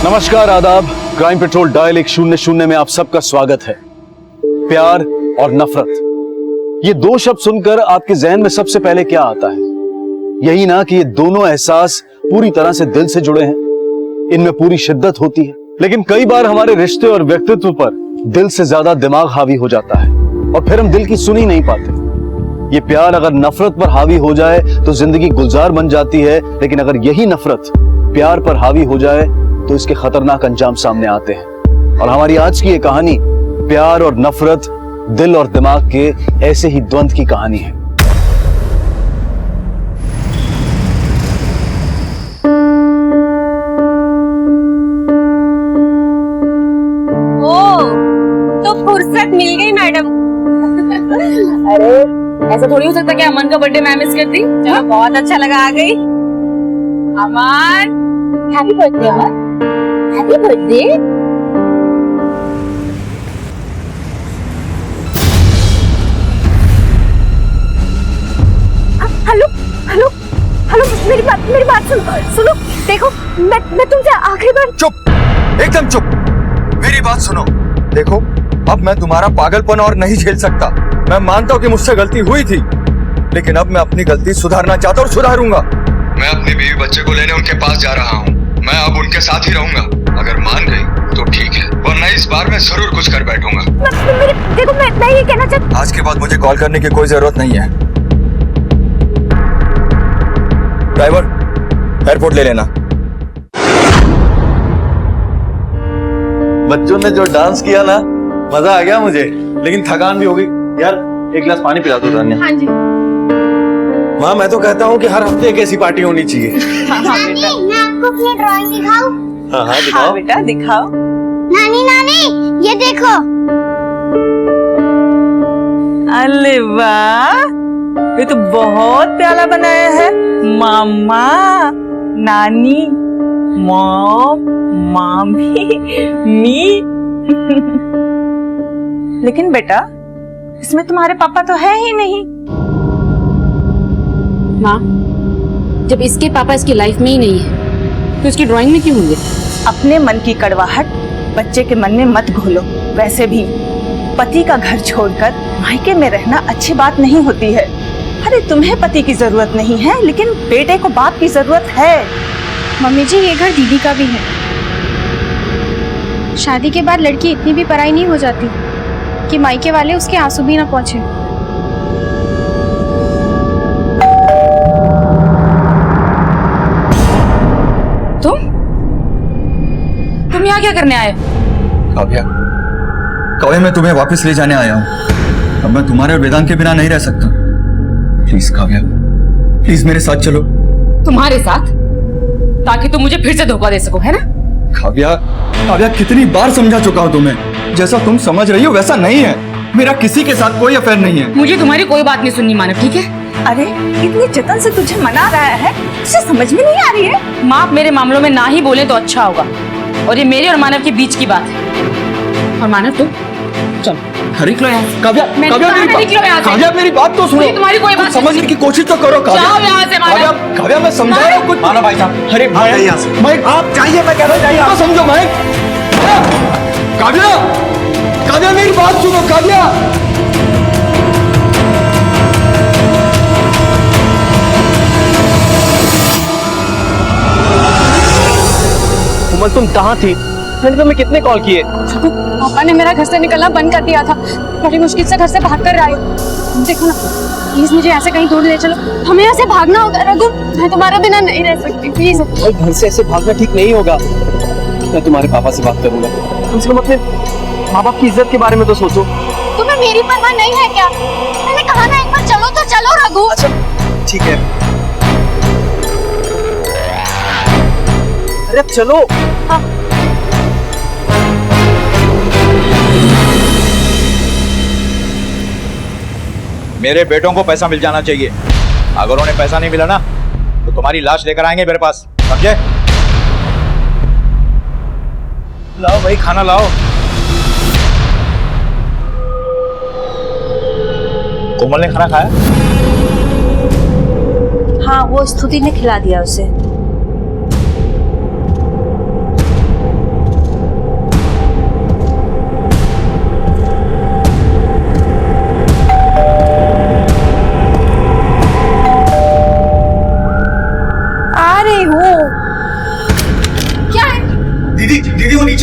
नमस्कार, आदाब। Crime petrol dial 100 में आप सबका स्वागत है। प्यार और नफरत, ये दो शब्द सुनकर आपके जहन में सबसे पहले क्या आता है? यही ना कि ये दोनों एहसास पूरी तरह से दिल से जुड़े हैं, इनमें पूरी शिद्दत होती है। लेकिन कई बार हमारे रिश्ते और व्यक्तित्व पर दिल से ज्यादा दिमाग हावी हो जाता है और फिर हम दिल की सुन ही नहीं पाते। ये प्यार अगर नफरत पर हावी हो जाए तो जिंदगी गुलजार बन जाती है, लेकिन अगर यही नफरत प्यार पर हावी हो जाए तो इसके खतरनाक अंजाम सामने आते हैं। और हमारी आज की ये कहानी प्यार और नफरत, दिल और दिमाग के ऐसे ही द्वंद्व की कहानी है। तो फुर्सत मिल गई मैडम। अरे ऐसा थोड़ी हो सकता कि अमन का बर्थडे मैं मिस कर दी। चलो बहुत अच्छा लगा, आ गई। Aman, happy birthday Aman, happy birthday. Hello hello hello, मेरी बात सुनो। देखो मैं तुमसे आखिरी बार। चुप, एकदम चुप। मेरी बात सुनो। देखो, अब मैं तुम्हारा पागलपन और नहीं झेल सकता। मैं मानता हूँ कि मुझसे गलती हुई थी, लेकिन अब मैं अपनी गलती सुधारना चाहता हूँ और सुधारूंगा। मैं अपनी बीवी बच्चे को लेने उनके पास जा रहा हूँ। मैं अब उनके साथ ही रहूंगा। अगर मान गई तो ठीक है, वरना इस बार मैं जरूर कुछ कर बैठूंगा। देखो मैं ये कहना चाहती। आज के बाद मुझे कॉल करने की कोई जरूरत नहीं है। ड्राइवर, एयरपोर्ट ले लेना। बच्चों ने जो डांस किया ना, मजा आ गया मुझे, लेकिन थकान भी हो गई। यार एक गिलास पानी पिला दो तान्या। हाँ जी। माँ, मैं तो कहता हूँ कि हर हफ्ते एक ऐसी पार्टी होनी चाहिए। नानी, मैं आपको अपनी ड्राइंग दिखाऊं? हाँ दिखाओ। हाँ बेटा दिखाओ। नानी ये देखो। अरे वाह, ये तो बहुत प्यारा बनाया है। मामा, नानी, मॉम, मामी, मी। लेकिन बेटा, इसमें तुम्हारे पापा तो है ही नहीं। माँ, जब इसके पापा इसकी लाइफ में ही नहीं है तो इसकी ड्राइंग में क्यों होंगे? अपने मन की कड़वाहट बच्चे के मन में मत घोलो। वैसे भी पति का घर छोड़कर मायके में रहना अच्छी बात नहीं होती है। अरे तुम्हें पति की जरूरत नहीं है, लेकिन बेटे को बाप की जरूरत है। मम्मी जी, ये घर दीदी का भी है। शादी के बाद लड़की इतनी भी पराई नहीं हो जाती कि मायके वाले उसके आंसू भी ना पहुंचे। तुम यहाँ क्या करने आए? काव्या, काव्या, मैं तुम्हें वापस ले जाने आया हूँ। अब मैं तुम्हारे और वेदांत के बिना नहीं रह सकता। प्लीज काव्या, प्लीज मेरे साथ चलो। तुम्हारे साथ? ताकि तुम मुझे फिर से धोखा दे सको, है ना? काव्या, काव्या, कितनी बार समझा चुका हूँ तुम्हें। जैसा तुम समझ रही हो वैसा नहीं है। मेरा किसी के साथ कोई अफेयर नहीं है। मुझे तुम्हारी कोई बात नहीं सुननी, मानव, ठीक है? अरे इतनी जतन से तुझे मना रहा है, तुझे समझ में नहीं आ रही है? माँ, आप मेरे मामलों में ना ही बोले तो अच्छा होगा। और ये मेरे और मानव के बीच की बात है। और मानव, तुम चलो। हरी काव्या, मैं काव्या, काव्या, मेरी बात तो सुनो। मुझे तुम्हारी कोई बात समझने की कोशिश तो करो। जाओ यहाँ से, मानव। काव्या, काव्या, मैं समझा रहा हूँ कुछ। मानो भाई साहब, अरे भाई यहाँ से। मैं आप चाहिए, मैं कह रहा हूँ चाहिए। तो समझो मैं। काव्या, काव्या, मेरी बात सुनो। काव्या, उमर, तुम कहाँ थी? मैंने तुम्हें कितने कॉल किए? पापा ने मेरा घर से निकलना बंद कर दिया था। बड़ी मुश्किल से घर से भाग कर आई हूँ। देखो ना, प्लीज मुझे ऐसे कहीं दूर ले चलो। हमें ऐसे भागना होगा रघु, मैं तुम्हारे बिना नहीं रह सकती, प्लीज। भाई, घर से ऐसे भागना ठीक नहीं होगा। मैं तुम्हारे पापा से बात करूंगा। कम से कम अपने माँ बाप की इज्जत के बारे में तो सोचो। तुम्हें मेरी परवाह नहीं है क्या? मैंने कहा ना एक बार चलो तो चलो रघु। अच्छा ठीक है, अरे अब चलो। मेरे बेटों को पैसा मिल जाना चाहिए। अगर उन्हें पैसा नहीं मिला ना तो तुम्हारी लाश लेकर आएंगे मेरे पास, समझे? लाओ भाई, खाना लाओ। कोमल ने खाना खाया? हाँ, वो स्तुति ने खिला दिया उसे।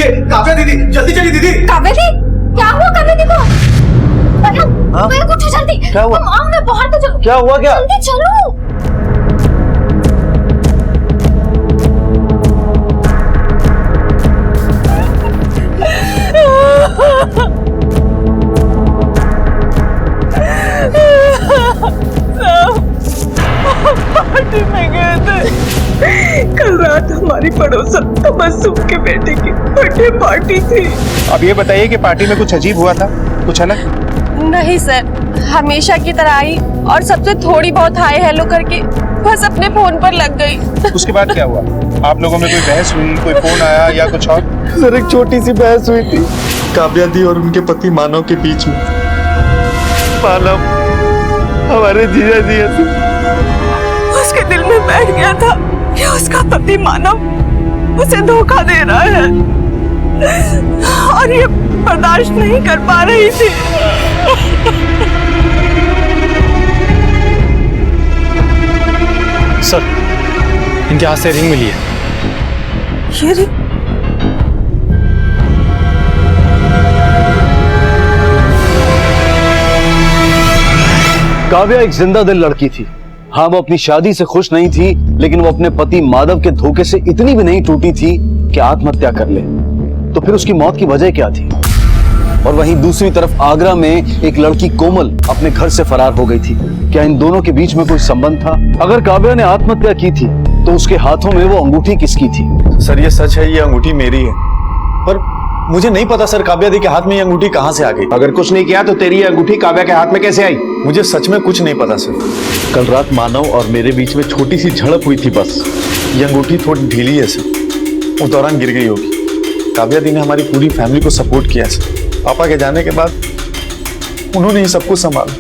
लीजिए। काव्या दीदी, जल्दी चलिए दीदी। काव्या दी, क्या हुआ काव्या दी को? हाँ? मेरे को उठो जल्दी। क्या हुआ? तुम आओ ना, बाहर तो चलो। क्या हुआ क्या? जल्दी चलो। पार्टी में गए थे। कल रात हमारी पड़ोसन तबस्सुम के बेटे की बर्थडे पार्टी थी। अब ये बताइए कि पार्टी में कुछ अजीब हुआ था, कुछ अलग? नहीं सर, हमेशा की तरह आई और सबसे थोड़ी बहुत हाय हेलो करके बस अपने फोन पर लग गई। उसके बाद क्या हुआ? आप लोगों में कोई बहस हुई, कोई फोन आया या कुछ और? सर एक छोटी सी बहस हुई थी काव्या दी और उनके पति मानव के बीच में। मानव हमारे जीजा जी ऐसे उसके दिल में बैठ गया था कि उसका पति मानव उसे धोखा दे रहा है और ये बर्दाश्त नहीं कर पा रही थी। सर, इनके हाथ से रिंग मिली है। ये रिंग? काव्या एक जिंदा दिल लड़की थी। हाँ, वो अपनी शादी से खुश नहीं थी, लेकिन वो अपने पति माधव के धोखे से इतनी भी नहीं टूटी थी कि आत्महत्या कर ले। तो फिर उसकी मौत की वजह क्या थी? और वहीं दूसरी तरफ आगरा में एक लड़की कोमल अपने घर से फरार हो गई थी। क्या इन दोनों के बीच में कोई संबंध था? अगर काव्या ने आत्महत्या की थी तो उसके हाथों में वो अंगूठी किसकी थी? सर ये सच है, ये अंगूठी मेरी है, पर मुझे नहीं पता सर काव्या दी के हाथ में ये अंगूठी कहाँ से आ गई। अगर कुछ नहीं किया तो तेरी ये अंगूठी काव्या के हाथ में कैसे आई? मुझे सच में कुछ नहीं पता सर। कल रात मानव और मेरे बीच में छोटी सी झड़प हुई थी बस। ये अंगूठी थोड़ी ढीली है सर, उस दौरान गिर गई होगी। काव्या दी ने हमारी पूरी फैमिली को सपोर्ट किया सर। पापा के जाने के बाद उन्होंने ही सब कुछ संभाला।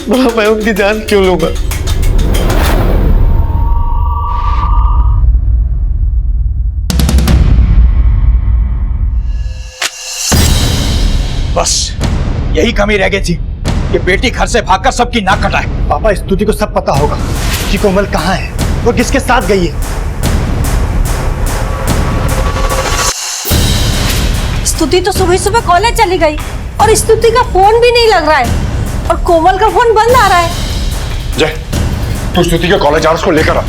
भला मैं उनकी जान क्यों लूंगा? बस यही कमी रह गई थी कि बेटी घर से भागकर सबकी नाक कटाए। पापा, स्तुति को सब पता होगा कि कोमल कहाँ है, वो किसके साथ गई है। स्तुति तो सुबह सुबह कॉलेज चली गई और स्तुति का फोन भी नहीं लग रहा है और कोमल का फोन बंद आ रहा है। जय, तू स्तुति के कॉलेज आवर्स को लेकर आ।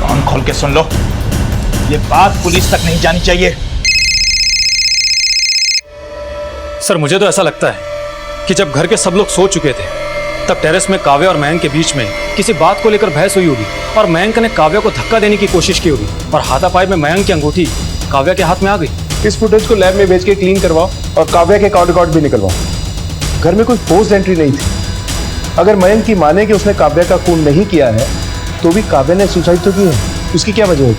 कान खोल के सुन लो, ये बात पुलिस तक नहीं जानी चाहिए। सर, मुझे तो ऐसा लगता है कि जब घर के सब लोग सो चुके थे तब टेरेस में काव्या और मयंक के बीच में किसी बात को लेकर बहस हुई होगी और मयंक ने काव्या को धक्का देने की कोशिश की होगी और हाथापाई में मयंक की अंगूठी काव्या के हाथ में आ गई। इस फुटेज को लैब में भेज के क्लीन करवाओ और काव्या के कॉल रिकॉर्ड भी निकलवाओ। घर में कोई फोर्स्ड एंट्री नहीं थी। अगर मयंक की माने कि उसने काव्या का खून नहीं किया है तो भी काव्या ने सुसाइड तो की है, उसकी क्या वजह होगी?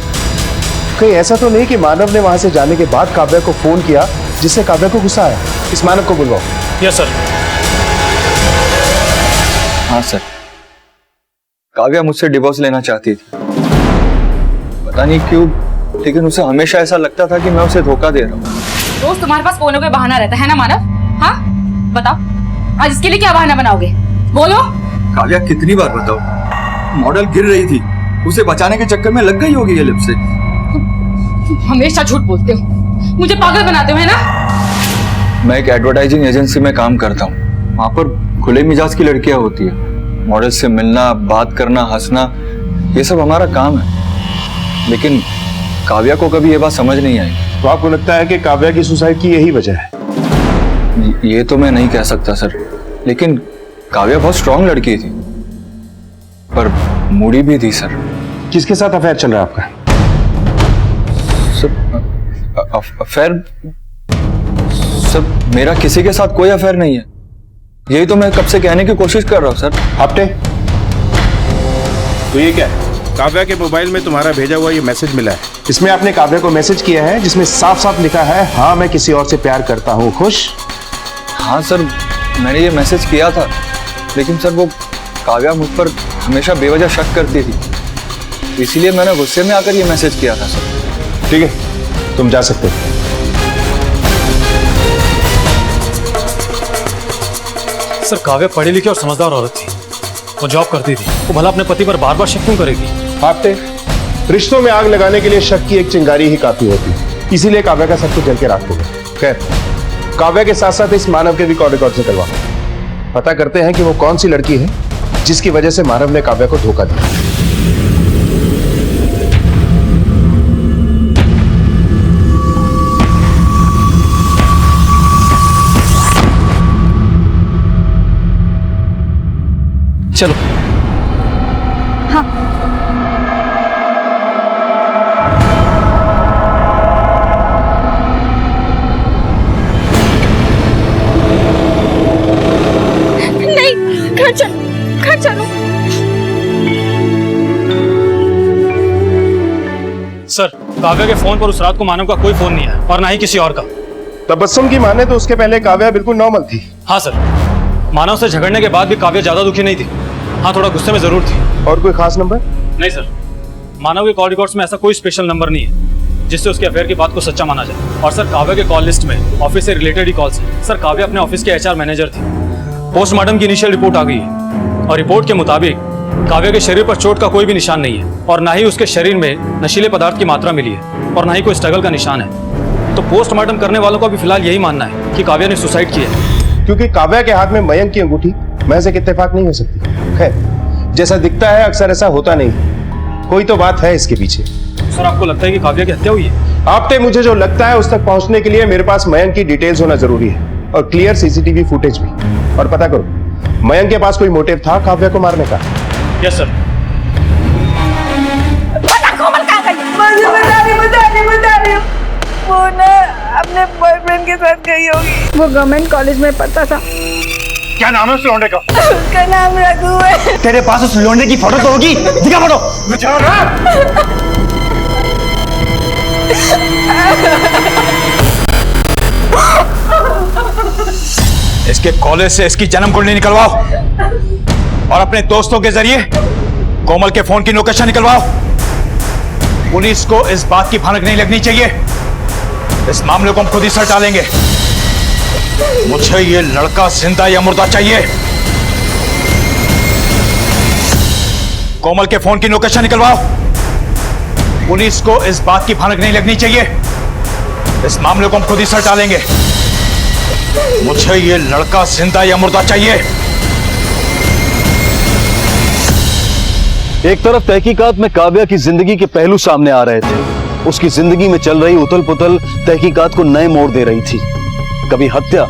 कहीं ऐसा तो नहीं कि मानव ने वहां से जाने के बाद काव्या को फोन किया जिससे काव्या को गुस्सा आया? इस मानव को बुलवाओ। Yes sir. हाँ सर, काव्या मुझसे डिवोर्स लेना चाहती थी। पता नहीं क्यों, लेकिन उसे हमेशा ऐसा लगता था कि मैं उसे धोखा दे रहा हूँ। रोज तुम्हारे पास कोई ना कोई बहाना रहता है ना मानव? हाँ बताओ, आज इसके लिए क्या बहाना बनाओगे? बोलो। काव्या कितनी बार बताओ, मॉडल गिर रही थी, उसे बचाने के चक्कर में लग गई होगी ये लिपस्टिक। हमेशा झूठ बोलते हो, मुझे पागल बनाते हो, है ना? मैं एक एडवर्टाइजिंग एजेंसी में काम करता हूँ। वहाँ पर खुले मिजाज की लड़कियां होती है। मॉडल से मिलना, बात करना, हंसना, ये सब हमारा काम है। लेकिन काव्या को कभी ये बात समझ नहीं आई। तो आपको लगता है कि काव्या की सुसाइड की यही वजह है? ये तो मैं नहीं कह सकता सर, लेकिन काव्या बहुत स्ट्रांग लड़की थी, पर मूडी भी थी सर। किसके साथ अफेयर चल रहा है आपका? अफेयर? सर मेरा किसी के साथ कोई अफेयर नहीं है। यही तो मैं कब से कहने की कोशिश कर रहा हूँ सर। आपटे, तो ये क्या है? काव्या के मोबाइल में तुम्हारा भेजा हुआ ये मैसेज मिला है। इसमें आपने काव्या को मैसेज किया है जिसमें साफ साफ लिखा है, हाँ मैं किसी और से प्यार करता हूँ, खुश? हाँ सर, मैंने ये मैसेज किया था, लेकिन सर वो काव्या मुझ पर हमेशा बेवजह शक करती थी, इसीलिए मैंने गुस्से में आकर ये मैसेज किया था सर। ठीक है, तुम जा सकते हो। सर, काव्या पढ़ी लिखी और समझदार औरत थी, वो जॉब करती थी, वो भला अपने पति पर बार-बार शक क्यों करेगी? आपटे, रिश्तों में आग लगाने के लिए शक की एक चिंगारी ही काफी होती है। इसीलिए काव्या का सब कुछ जल के राख हो गया। खैर, काव्या के साथ साथ इस मानव के भी कॉल रिकॉर्ड से करवा पता करते हैं कि वो कौन सी लड़की है जिसकी वजह से मानव ने काव्या को धोखा दिया। चलो। नहीं, घर चलो। सर, काव्या के फोन पर उस रात को मानव का कोई फोन नहीं है और ना ही किसी और का। तबस्सुम की माने तो उसके पहले काव्या बिल्कुल नॉर्मल थी। हाँ सर, मानव से झगड़ने के बाद भी काव्या ज्यादा दुखी नहीं थी। हाँ, थोड़ा गुस्से में जरूर थी। और कोई खास नंबर? नहीं सर, मानव के कॉल रिकॉर्ड्स में ऐसा कोई स्पेशल नंबर नहीं है जिससे उसके अफेयर की बात को सच्चा माना जाए। और सर, काव्या के कॉल लिस्ट में ऑफिस से रिलेटेड ही कॉल्स हैं। सर, काव्या अपने ऑफिस के HR मैनेजर थी। पोस्टमार्टम की इनिशियल रिपोर्ट आ गई है और रिपोर्ट के मुताबिक काव्या के शरीर पर चोट का कोई भी निशान नहीं है और ना ही उसके शरीर में नशीले पदार्थ की मात्रा मिली है और ना ही कोई स्ट्रगल का निशान है। तो पोस्टमार्टम करने वालों का भी फिलहाल यही मानना है कि काव्या ने सुसाइड किया है। क्योंकि काव्या के हाथ में मयंक की अंगूठी महज एक इत्तेफाक नहीं हो सकती। खैर, जैसा दिखता है अक्सर ऐसा होता नहीं, कोई तो बात है इसके पीछे। सर, आपको लगता है कि काव्या की हत्या हुई है? आपने मुझे जो लगता है उस तक पहुंचने के लिए मेरे पास मयंक की डिटेल्स होना जरूरी है और क्लियर CCTV फुटेज भी। और पता करो, मयंक के पास कोई मोटिव था काव्या को मारने का? Yes sir. वो ना अपने बॉयफ्रेंड के साथ गई होगी। वो गवर्नमेंट कॉलेज में पढ़ता था। क्या नाम है उस लौंडे का? उसका नाम रघु है। तेरे पास उस लौंडे की फोटो तो होगी, दिखा फोटो। इसके कॉलेज से इसकी जन्म कुंडली निकलवाओ और अपने दोस्तों के जरिए कोमल के फोन की लोकेशन निकलवाओ। पुलिस को इस बात की भनक नहीं लगनी चाहिए। इस मामले को हम खुद ही सर डालेंगे। मुझे ये लड़का जिंदा या मुर्दा चाहिए। कोमल के फोन की लोकेशन निकलवाओ। पुलिस को इस बात की भनक नहीं लगनी चाहिए। इस मामले को हम खुद ही सर डालेंगे। मुझे ये लड़का जिंदा या मुर्दा चाहिए। एक तरफ तहकीकात में काव्या की जिंदगी के पहलू सामने आ रहे थे, उसकी जिंदगी में चल रही उथल पुथल तहकीकात को नए मोड़ दे रही थी। कभी हत्या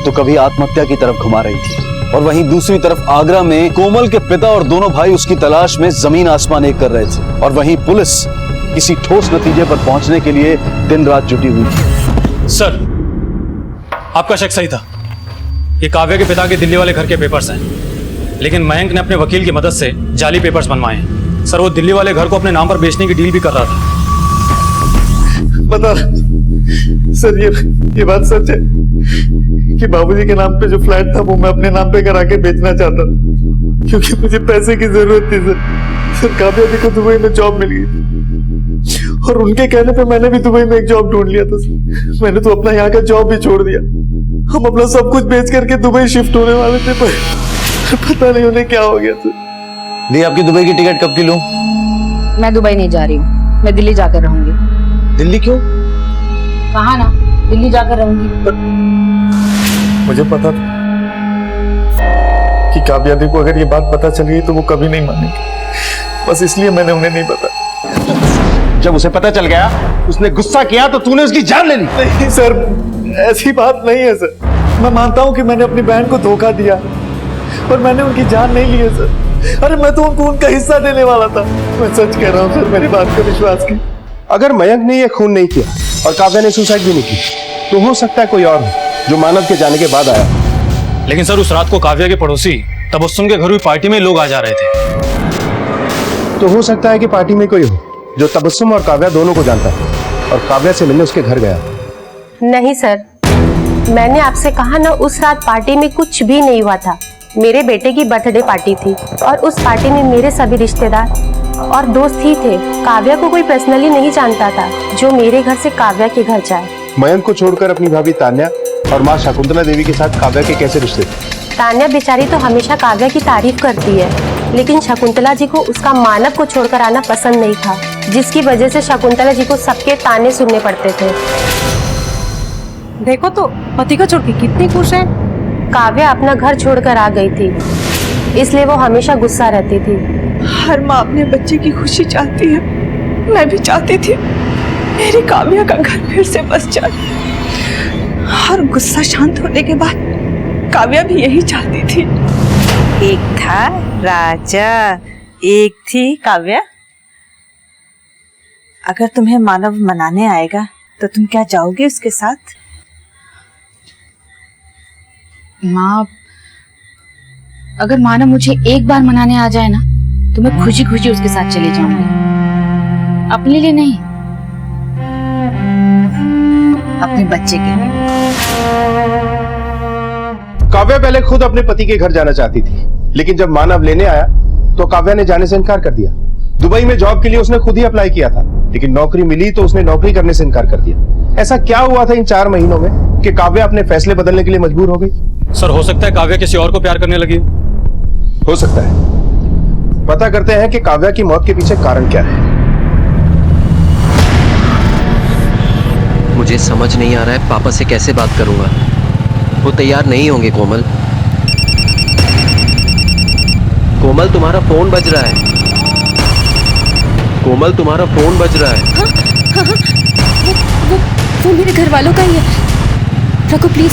तो कभी आत्महत्या की तरफ घुमा रही थी। और वहीं दूसरी तरफ आगरा में कोमल के पिता और दोनों भाई उसकी तलाश में जमीन आसमान एक कर रहे थे। और वहीं पुलिस किसी ठोस नतीजे पर पहुंचने के लिए दिन रात जुटी हुई थी। सर, आपका शक सही था। ये काव्या के पिता के दिल्ली वाले घर के पेपर्स हैं, लेकिन मयंक ने अपने वकील की मदद से जाली पेपर्स बनवाए हैं। सर, वो दिल्ली वाले घर को अपने नाम पर बेचने की डील भी कर रहा था। बता सर, ये बात सच है कि बाबूजी के नाम पे जो फ्लैट था वो मैं अपने नाम पे करा के बेचना चाहता था, क्योंकि मुझे पैसे की जरूरत थी सर। काव्या दी को दुबई में जॉब मिल गई थी और उनके कहने पे मैंने भी दुबई में एक जॉब ढूंढ लिया था सर। मैंने तो अपना यहाँ का जॉब भी छोड़ दिया। हम अपना सब कुछ बेच करके दुबई शिफ्ट होने वाले थे, पर पता नहीं उन्हें क्या हो गया सर। दी, आपकी दुबई की टिकट कब की लूं? मैं दुबई नहीं जा रही हूँ, मैं दिल्ली जाकर रहूंगी। दिल्ली क्यों? कहा ना, दिल्ली जाकर रहूंगी। मुझे पता था कि काव्या दी को अगर ये बात पता चल गई तो वो कभी नहीं मानेगी, बस इसलिए मैंने उन्हें नहीं बताया। जब उसे पता चल गया, उसने गुस्सा किया तो तूने उसकी जान ले ली। नहीं सर, ऐसी बात नहीं है सर। मैं मानता हूँ कि मैंने अपनी बहन को धोखा दिया, पर मैंने उनकी जान नहीं ली है सर। अरे मैं तो उनको उनका हिस्सा देने वाला था। मैं सच कह रहा हूँ सर, मेरी बात को विश्वास की। अगर मयंक ने ये खून नहीं किया और काव्या ने सुसाइड भी नहीं की, तो हो सकता है कोई और हो जो मानव के जाने के बाद आया। लेकिन सर, उस रात को काव्या के पड़ोसी तबस्सुम के घर हुई पार्टी में लोग आ जा रहे थे। तो हो सकता है कि पार्टी में कोई हो जो तबस्सुम और काव्या दोनों को जानता है और काव्या से मिलने उसके घर गया। नहीं सर, मैंने आपसे कहा ना, उस रात पार्टी में कुछ भी नहीं हुआ था। मेरे बेटे की बर्थडे पार्टी थी और उस पार्टी में मेरे सभी रिश्तेदार और दोस्त ही थे। काव्या को कोई पर्सनली नहीं जानता था जो मेरे घर से काव्या के घर जाए। मयंक को छोड़कर अपनी भाभी तान्या और माँ शकुंतला देवी के साथ काव्या के कैसे रिश्ते थे? तान्या बेचारी तो हमेशा काव्या की तारीफ करती है, लेकिन शकुंतला जी को उसका मानव को छोड़कर आना पसंद नहीं था। जिसकी वजह से शकुंतला जी को सबके ताने सुनने पड़ते थे। देखो तो पति को छोड़ के कितनी खुश है। काव्या अपना घर छोड़कर आ गई थी, इसलिए वो हमेशा गुस्सा रहती थी। हर माँ अपने बच्चे की खुशी चाहती है। मैं भी चाहती थी मेरी काव्या का घर फिर से बस जाए। और गुस्सा शांत होने के बाद काव्या भी यही चाहती थी। एक था राजा, एक थी काव्या। अगर तुम्हें मानव मनाने आएगा तो तुम क्या जाओगे उसके साथ? माँ, अगर मानव मुझे एक बार मनाने आ जाए ना तो मैं खुशी खुशी उसके साथ चली जाऊंगी, अपने लिए नहीं, अपने बच्चे के लिए। काव्या पहले खुद अपने पति के घर जाना चाहती थी, लेकिन जब मानव लेने आया तो काव्या ने जाने से इनकार कर दिया। दुबई में जॉब के लिए उसने खुद ही अप्लाई किया था, लेकिन नौकरी मिली तो उसने नौकरी करने से इनकार कर दिया। ऐसा क्या हुआ था इन 4 महीनों में कि काव्या अपने फैसले बदलने के लिए मजबूर हो गई? सर, हो सकता है काव्या किसी और को प्यार करने लगी हो सकता है। पता करते हैं कि काव्या की मौत के पीछे कारण क्या है। मुझे समझ नहीं आ रहा है पापा से कैसे बात करूंगा। वो तैयार नहीं होंगे। कोमल, कोमल तुम्हारा फोन बज रहा है। कोमल तुम्हारा फोन बज रहा है। वो मेरे घर वालों का ही है। रघु प्लीज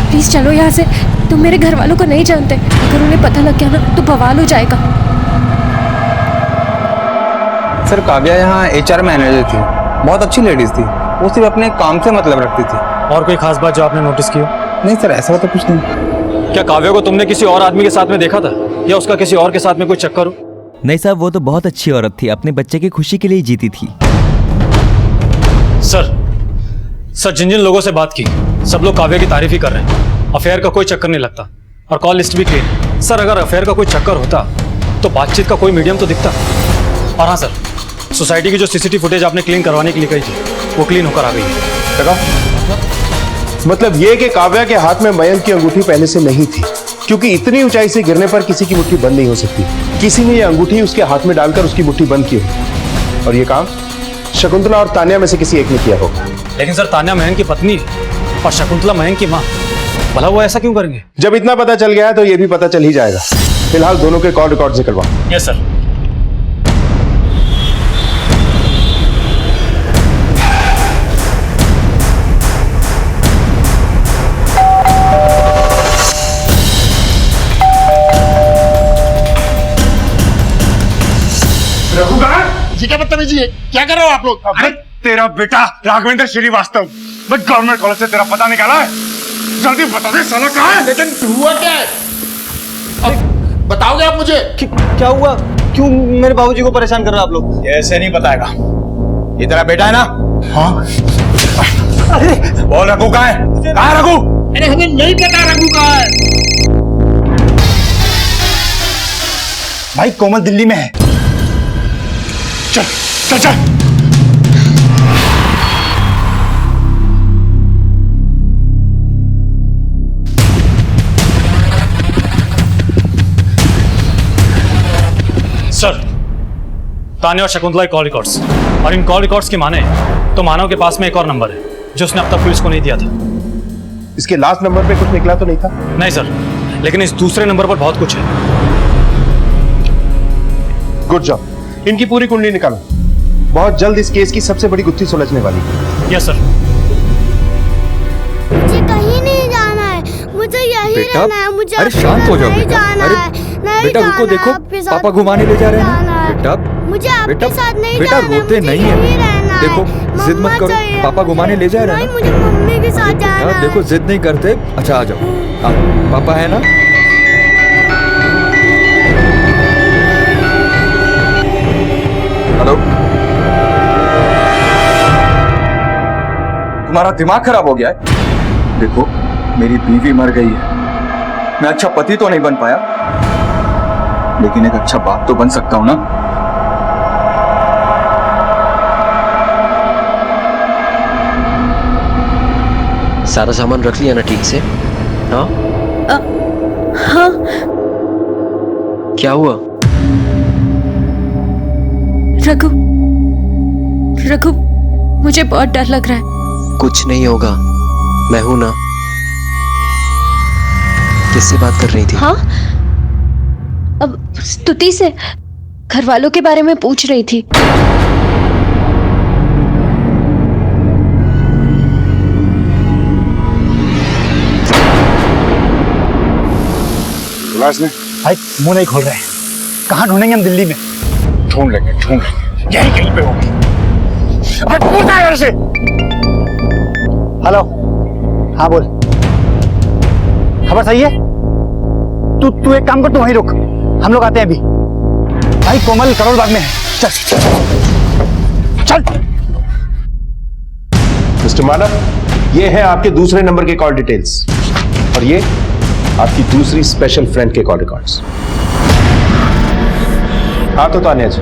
प्लीज चलो यहाँ से। तुम मेरे घर वालों को नहीं जानते, अगर उन्हें पता लग गया ना तो बवाल हो जाएगा। सर, काव्या यहाँ HR मैनेजर थी, बहुत अच्छी लेडीज थी। वो सिर्फ अपने काम से मतलब रखती थी। और कोई खास बात जो आपने नोटिस की हो? नहीं सर, ऐसा तो कुछ नहीं। क्या काव्या को तुमने किसी और आदमी के साथ में देखा था, या उसका किसी और के साथ में कोई चक्कर हो? नहीं साहब, वो तो बहुत अच्छी औरत थी, अपने बच्चे की खुशी के लिए जीती थी। सर, जिन जिन लोगों से बात की सब लोग काव्या की तारीफ ही कर रहे हैं। अफेयर का कोई चक्कर नहीं लगता और कॉल लिस्ट भी क्लीन। सर, अगर अफेयर का कोई चक्कर होता तो बातचीत का कोई मीडियम तो दिखता। और हाँ सर, सोसाइटी की जो CCTV फुटेज आपने क्लीन करवाने के लिए कही थी वो क्लीन होकर आ गई है। मतलब ये कि काव्या के हाथ में मयंक की अंगूठी पहले से नहीं थी, क्योंकि इतनी ऊंचाई से गिरने पर किसी की मुट्ठी बंद नहीं हो सकती। किसी ने ये अंगूठी उसके हाथ में डालकर उसकी मुट्ठी बंद की होगी, और ये काम शकुंतला और तान्या में से किसी एक ने किया होगा। लेकिन सर, तान्या मयंक की पत्नी है और शकुंतला मयंक की माँ। भला वो ऐसा क्यों करेंगे? जब इतना पता चल गया है तो ये भी पता चल ही जाएगा। फिलहाल दोनों के कॉल रिकॉर्ड से करवाओ। Yes sir. जी क्या बदतमीजी है? क्या कर रहे हो आप लोग? अरे तेरा बेटा राघवेंद्र श्रीवास्तव, मैं गवर्नमेंट कॉलेज से तेरा पता निकाला है। जल्दी बता दे साला कहाँ है? लेकिन हुआ क्या है? अब बताओगे आप मुझे? क्या हुआ? क्यों मेरे बाबूजी को परेशान कर रहे हो आप लोग? ऐसे नहीं बताएगा। ये तेरा बेटा है ना? हाँ। अरे बोल, रघु कहाँ है? कहाँ है रघु? अरे हमें नहीं पता रघु कहाँ है। भाई कोमल दिल्ली में है। चल चल चल। सर, तान्या और शकुंतला के कॉल रिकॉर्ड्स, और इन कॉल रिकॉर्ड्स की माने तो मानव के पास में एक और नंबर है जो उसने अब तक पुलिस को नहीं दिया था। इसके लास्ट नंबर पे कुछ निकला तो नहीं था? नहीं सर, लेकिन इस दूसरे नंबर पर बहुत कुछ है। Good job. इनकी पूरी कुंडली निकालो। बहुत जल्द इस केस की सबसे बड़ी गुत्थी सुलझने वाली है। Yes sir. मुझे कहीं नहीं जाना है, मुझे यही रहना है। मुझे अरे शांत हो जाओ बेटा। अरे बेटा रुको, देखो पापा घुमाने ले जा रहे हैं बेटा। मुझे आपके साथ नहीं बेटा जाना है, रोते मुझे नहीं यहीं है। रहना है। देखो जिद मत मम्मा करो, चाहिए पापा मुझे। घुमाने ले जा रहे हैं नहीं, ना। मुझे मम्मी के साथ जाना है। देखो जिद नहीं करते। अच्छा आ जाओ। हाँ, पापा है ना? हेलो, तुम्हारा दिमाग खराब हो गया है? देखो मेरी बीवी मर गई है। मैं अच्छा पति तो नहीं बन पाया, लेकिन एक अच्छा बाप तो बन सकता हूं ना। सारा सामान रख लिया ना ठीक से? हाँ हाँ। क्या हुआ? रघु रघु, मुझे बहुत डर लग रहा है। कुछ नहीं होगा, मैं हूं ना। किससे बात कर रही थी? हाँ, अब स्तुति से, घर वालों के बारे में पूछ रही थी। भाई मुंह नहीं खोल रहे हैं। कहाँ ढूंढेंगे हम दिल्ली में? ढूंढ लेंगे यही कहीं पे होगी। अबे पूछना है घर से। हेलो, हाँ बोल। खबर सही है? तू एक काम कर, तू वहीं रुक, हम लोग आते हैं अभी। भाई कोमल करोल बाग में है। चल चल। मिस्टर मानव, ये है आपके दूसरे नंबर के कॉल डिटेल्स और ये आपकी दूसरी स्पेशल फ्रेंड के कॉल रिकॉर्ड्स। हाँ तो तानिया जी,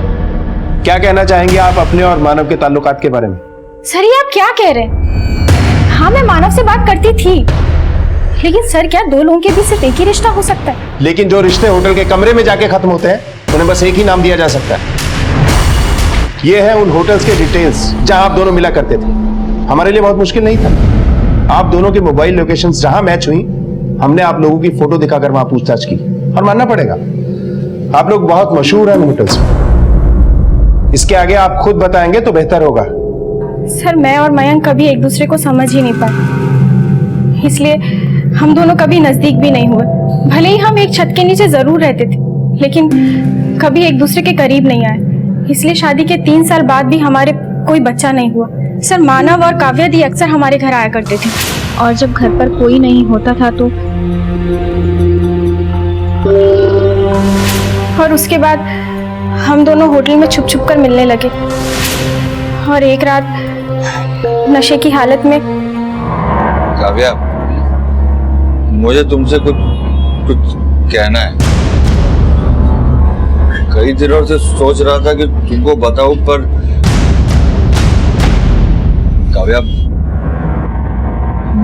क्या कहना चाहेंगे आप अपने और मानव के ताल्लुकात के बारे में? सर ये आप क्या कह रहे हैं? हाँ, मैं मानव से बात करती थी, लेकिन सर क्या दो लोगों के बीच सिर्फ एक ही रिश्ता हो सकता है? लेकिन जो रिश्ते होटल के कमरे में जाके खत्म होते हैं उन्हें बस एक ही नाम दिया जा सकता है। ये है उन होटल्स के डिटेल्स जहां आप दोनों मिला करते थे। हमारे लिए बहुत मुश्किल नहीं था। आप दोनों के मोबाइल लोकेशंस जहां मैच हुई, हमने आप लोगों की फोटो दिखाकर वहां पूछताछ की और मानना पड़ेगा आप लोग बहुत मशहूर हैं होटल्स में। इसके आगे आप खुद बताएंगे तो बेहतर होगा। सर मैं और मयंक कभी एक दूसरे को समझ ही नहीं पाए, इसलिए हम दोनों कभी नजदीक भी नहीं हुए। भले ही हम एक छत के नीचे जरूर रहते थे, लेकिन कभी एक दूसरे के करीब नहीं आए। इसलिए शादी के 3 साल बाद भी हमारे कोई बच्चा नहीं हुआ। सर मानव और काव्या दी अक्सर हमारे घर आया करते थे, और जब घर पर कोई नहीं होता था तो और उसके बाद हम दोनों होटल में छुप छुप कर मिलने लगे। और एक रात नशे की हालत में। काव्या, मुझे तुमसे कुछ कहना है। कई दिनों से सोच रहा था कि तुमको बताऊं, पर काव्या,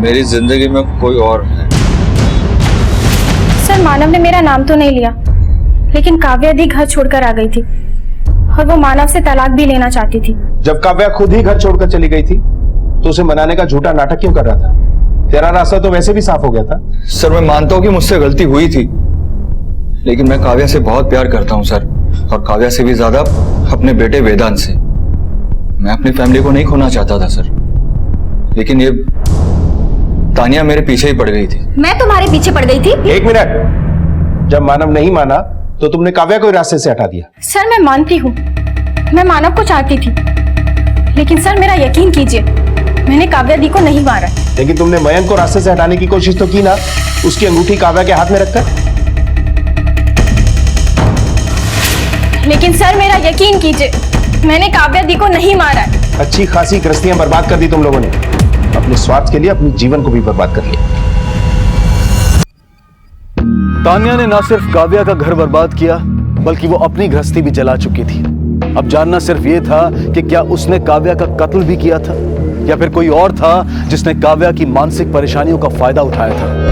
मेरी जिंदगी में कोई और है। सर मानव ने मेरा नाम तो नहीं लिया, लेकिन काव्या दी घर छोड़कर आ गई थी और वो मानव से तलाक भी लेना चाहती थी। जब काव्या खुद ही घर छोड़कर चली गई थी तो उसे मनाने का झूठा नाटक क्यों कर रहा था? तेरा रास्ता तो वैसे भी साफ हो गया था। सर मैं मानता हूं कि मुझसे गलती हुई थी, लेकिन मैं काव्या से बहुत प्यार करता हूं सर, और काव्या से भी ज्यादा अपने बेटे वेदांत से। मैं अपनी फैमिली को नहीं खोना चाहता था सर, लेकिन ये तानिया मेरे पीछे ही पड़ गई थी। मैं तुम्हारे पीछे पड़ गई थी? एक मिनट, जब मानव नहीं माना तो तुमने काव्या को रास्ते से हटा दिया। सर मैं मानती हूँ, मैं मानव को चाहती थी, लेकिन सर मेरा यकीन कीजिए, मैंने काव्या दी को नहीं मारा। लेकिन तुमने मयंक को रास्ते से हटाने की कोशिश तो की ना, उसकी अंगूठी काव्या के हाथ में रखकर। लेकिन सर मेरा यकीन कीजिए, मैंने काव्या दी को नहीं मारा। अच्छी खासी गृहस्थियां बर्बाद कर दी तुम लोगों ने, अपने स्वार्थ के लिए अपने जीवन को भी बर्बाद कर लिया। तानिया ने ना सिर्फ काव्या का घर बर्बाद किया, बल्कि वो अपनी गृहस्थी भी जला चुकी थी। अब जानना सिर्फ ये था कि क्या उसने काव्या का कत्ल भी किया था, या फिर कोई और था जिसने काव्या की मानसिक परेशानियों का फायदा उठाया था।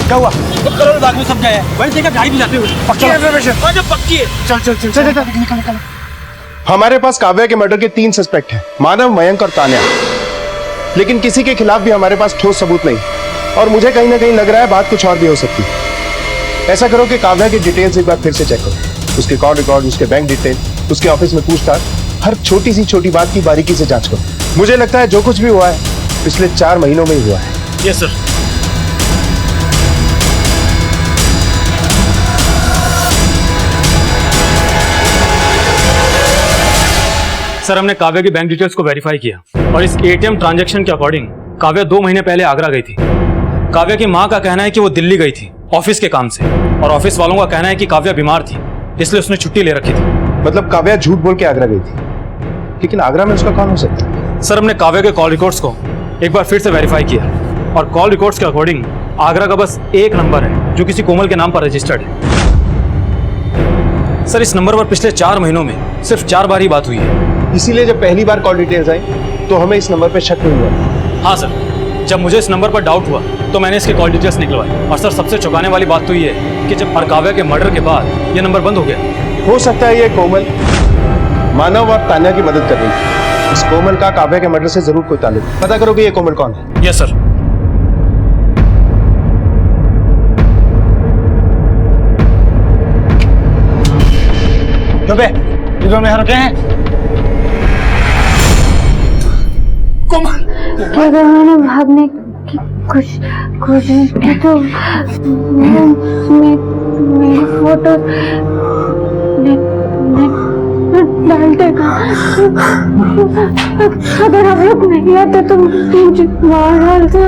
क्या हुआ? करोल बाग में सब गए हैं, वहीं देखा गाड़ी भी जाते हुए। पक्की है, पक्की है। चल चल चल चल निकल। हमारे पास काव्या के मर्डर के 3 सस्पेक्ट हैं, मानव, मयंक और तान्या। लेकिन किसी के खिलाफ भी हमारे पास ठोस सबूत नहीं, और मुझे कहीं ना कहीं लग रहा है बात कुछ और भी हो सकती है। ऐसा करो कि काव्या की डिटेल्स एक बार फिर से चेक करो, उसके कॉल रिकॉर्ड, उसके बैंक डिटेल, उसके ऑफिस में पूछताछ, हर छोटी सी छोटी बात की बारीकी से जांच करो। मुझे लगता है जो कुछ भी हुआ है पिछले 4 महीनों में ही हुआ है। Yes sir. सर हमने काव्या की बैंक डिटेल्स को वेरीफाई किया, और इस एटीएम ट्रांजैक्शन के अकॉर्डिंग काव्या 2 महीने पहले आगरा गई थी। काव्या की मां का कहना है कि वो दिल्ली गई थी ऑफिस के काम से, और ऑफिस वालों का कहना है कि काव्या बीमार थी, इसलिए उसने छुट्टी ले रखी थी। मतलब काव्या झूठ बोल के आगरा गई थी, लेकिन आगरा में उसका कौन हो सकता है? सर हमने काव्या के कॉल रिकॉर्ड्स को एक बार फिर से वेरीफाई किया, और कॉल रिकॉर्ड्स के अकॉर्डिंग आगरा का बस एक नंबर है जो किसी कोमल के नाम पर रजिस्टर्ड है। सर इस नंबर पर पिछले 4 महीनों में सिर्फ 4 बार ही बात हुई है। इसीलिए जब पहली बार कॉल डिटेल्स आई तो हमें इस नंबर पे शक नहीं हुआ। हाँ सर, जब मुझे इस नंबर पर डाउट हुआ तो मैंने इसके कॉल डिटेल्स निकलवाई। और सर सबसे चौंकाने वाली बात तो ये है कि जब काव्या के मर्डर के बाद ये नंबर बंद हो गया। हो सकता है ये कोमल मानव और तान्या की मदद कर रही थी। इस कोमल का काव्या के मर्डर से जरूर कोई ताल्लुक। पता करो कि ये कोमल कौन है। Yes sir. क्यों बे, ये दोनों यहाँ रुके हैं? कोमल, मैंने भागने की कोशिश की तो मेरी फोटो डाल देगा। अगर हम लोग नहीं आते तो मुझे मार डालता।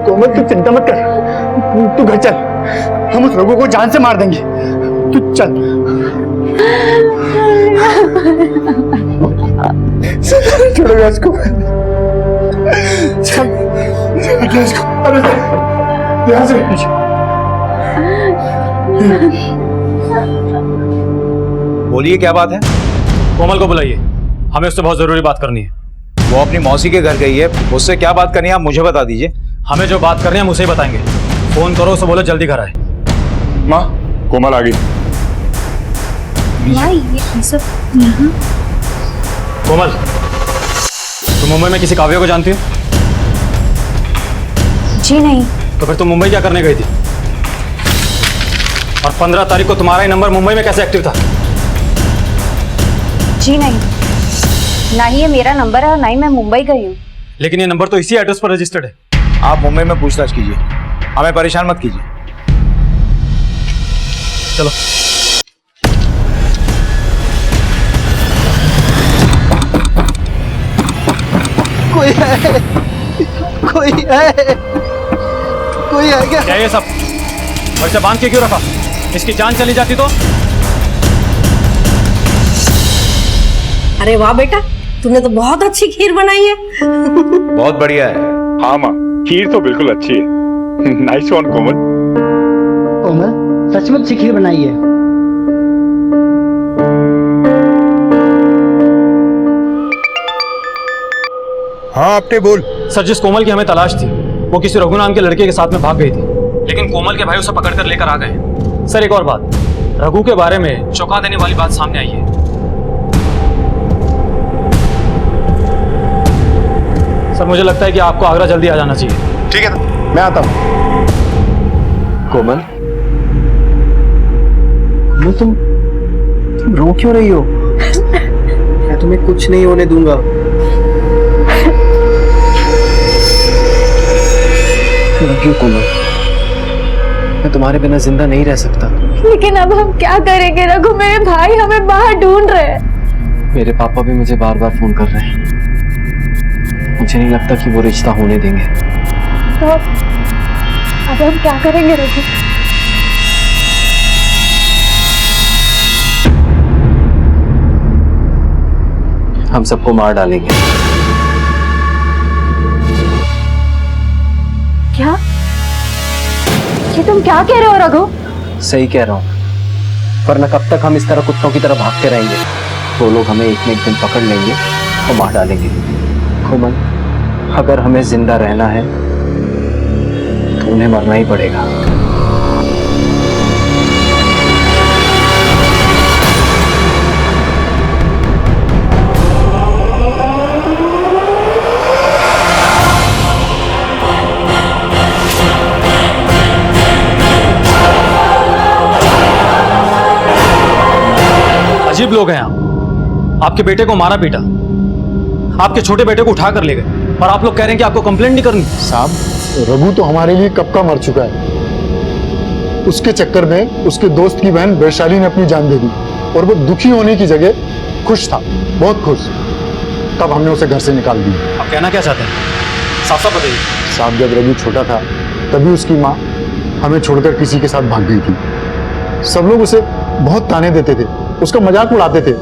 कोमल तू चिंता मत कर, तू घर चल, हम उस रघु को जान से मार देंगे। तू चल। छोड़ो इसको, चल इसको, अरे ध्यान से। बोलिए क्या बात है? कोमल को बुलाइए, हमें उससे बहुत जरूरी बात करनी है। वो अपनी मौसी के घर गई है, उससे क्या बात करनी है आप मुझे बता दीजिए। हमें जो बात करनी है हम उसे ही बताएंगे। फोन करो उसे, बोलो जल्दी घर आए। माँ, कोमल आ गई। ये सब यहाँ? कोमल, तुम मुंबई में किसी काव्या को जानती हो? जी नहीं। तो फिर तुम मुंबई क्या करने गई थी? और 15 तारीख को तुम्हारा ही नंबर मुंबई में कैसे एक्टिव था? जी नहीं, ना ही ये मेरा नंबर है और ना ही मैं मुंबई गई हूँ। लेकिन ये नंबर तो इसी एड्रेस पर रजिस्टर्ड है। आप मुंबई में पूछताछ कीजिए, हमें परेशान मत कीजिए। चलो। कोई है, कोई है, कोई है क्या? क्या ये सब? और इसे बांध के क्यों रखा? इसकी जान चली जाती तो? अरे वाह बेटा, तूने तो बहुत अच्छी खीर बनाई है। बहुत बढ़िया है। हाँ माँ, खीर तो बिल्कुल अच्छी है। नाइस वन कोमल। कोमल सचमुच अच्छी खीर बनाई है। हाँ आपने बोल। सर जिस कोमल की हमें तलाश थी वो किसी रघु नाम के लड़के के साथ में भाग गई थी, लेकिन कोमल के भाई उसे पकड़ कर लेकर आ गए। सर एक और बात, रघु के बारे में चौंका देने वाली बात सामने आई है। सर मुझे लगता है कि आपको आगरा जल्दी आ जाना चाहिए। ठीक है, मैं आता हूँ। कोमल, तुम रो क्यों रही हो? मैं तुम्हें कुछ नहीं होने दूंगा। क्यों कोमल, मैं तुम्हारे बिना जिंदा नहीं रह सकता। लेकिन अब हम क्या करेंगे रघु? मेरे भाई हमें बाहर ढूंढ रहे हैं। मेरे पापा भी मुझे बार बार फोन कर रहे हैं। मुझे नहीं लगता कि वो रिश्ता होने देंगे। तो अब हम क्या करेंगे रघु? हम सबको मार डालेंगे। क्या? ये तुम क्या कह रहे हो रघु? सही कह रहा हूँ, वरना कब तक हम इस तरह कुत्तों की तरह भागते रहेंगे? वो लोग हमें एक न एक दिन पकड़ लेंगे और मार डालेंगे। कोमल, अगर हमें जिंदा रहना है तो उन्हें मरना ही पड़ेगा। अजीब लोग हैं आप। आपके बेटे को मारा पीटा, आपके छोटे बेटे को उठा कर ले गए, और आप लोग कह रहे हैं कि आपको कंप्लेंट नहीं करनी। साहब, रघु तो हमारे लिए कब का मर चुका है। उसके चक्कर में उसके दोस्त की बहन वैशाली ने अपनी जान दे दी, और वो दुखी होने की जगह खुश था, बहुत खुश। तब हमने उसे घर से निकाल दिया। आप कहना क्या चाहते हैं? साफ साफ बताइए। साहब, जब रघु छोटा था तभी उसकी माँ हमें छोड़कर किसी के साथ भाग गई थी। सब लोग उसे बहुत ताने देते थे, उसका मजाक उड़ाते थे।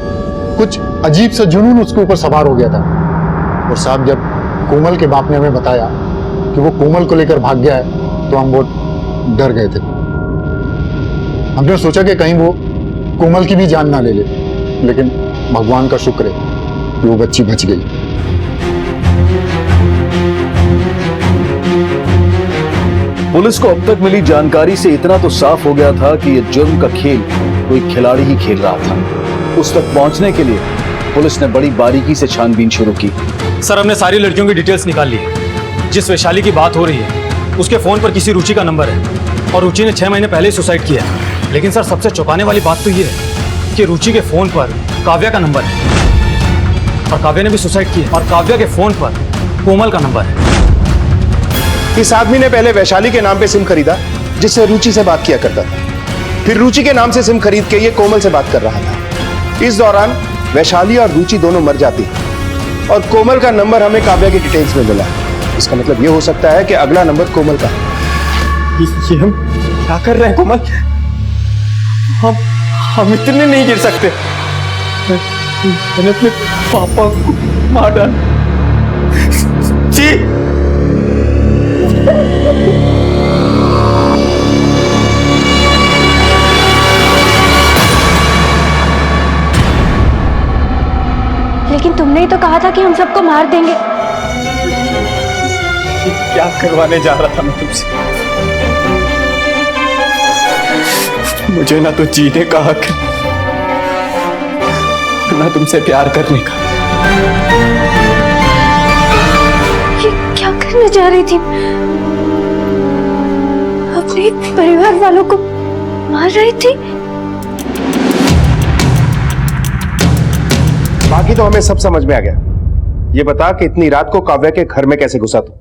कुछ अजीब सा जुनून उसके ऊपर सवार हो गया था। और साहब, जब कोमल के बाप ने हमें बताया कि वो कोमल को लेकर भाग गया है तो हम बहुत डर गए थे। हमने सोचा कि कहीं वो कोमल की भी जान ना ले ले, लेकिन भगवान का शुक्र है कि वो बच्ची बच गई। पुलिस को अब तक मिली जानकारी से इतना तो साफ हो गया था कि यह जुर्म का खेल कोई खिलाड़ी ही खेल रहा था। उस तक पहुंचने के लिए पुलिस ने बड़ी बारीकी से छानबीन शुरू की। सर हमने सारी लड़कियों की डिटेल्स निकाल ली है। जिस वैशाली की बात हो रही है उसके फोन पर किसी रुचि का नंबर है और रुचि ने 6 महीने पहले ही सुसाइड किया है। लेकिन सर सबसे चौंकाने वाली बात तो ये है कि रुचि के फोन पर काव्या का नंबर है और काव्या ने भी सुसाइड किया और काव्या के फोन पर कोमल का नंबर है। इस आदमी ने पहले वैशाली के नाम पे सिम खरीदा जिससे रुचि से बात किया करता था, फिर रुचि के नाम से सिम खरीद के ये कोमल से बात कर रहा था। इस दौरान वैशाली और रुचि दोनों मर जाती है और कोमल का नंबर हमें काव्या की डिटेल्स में मिला। इसका मतलब ये हो सकता है कि अगला नंबर कोमल का है। ये हम क्या कर रहे हैं कोमल? हम इतने नहीं गिर सकते। मैंने अपने पापा को मार डाला। जी लेकिन तुमने ही तो कहा था कि हम सबको मार देंगे। क्या करवाने जा रहा था मैं तुमसे? मुझे ना तो जीने का हक है ना तुमसे प्यार करने का। ये क्या करने जा रही थी? अपने परिवार वालों को मार रही थी। बाकी तो हमें सब समझ में आ गया। ये बता कि इतनी रात को काव्या के घर में कैसे घुसा तू?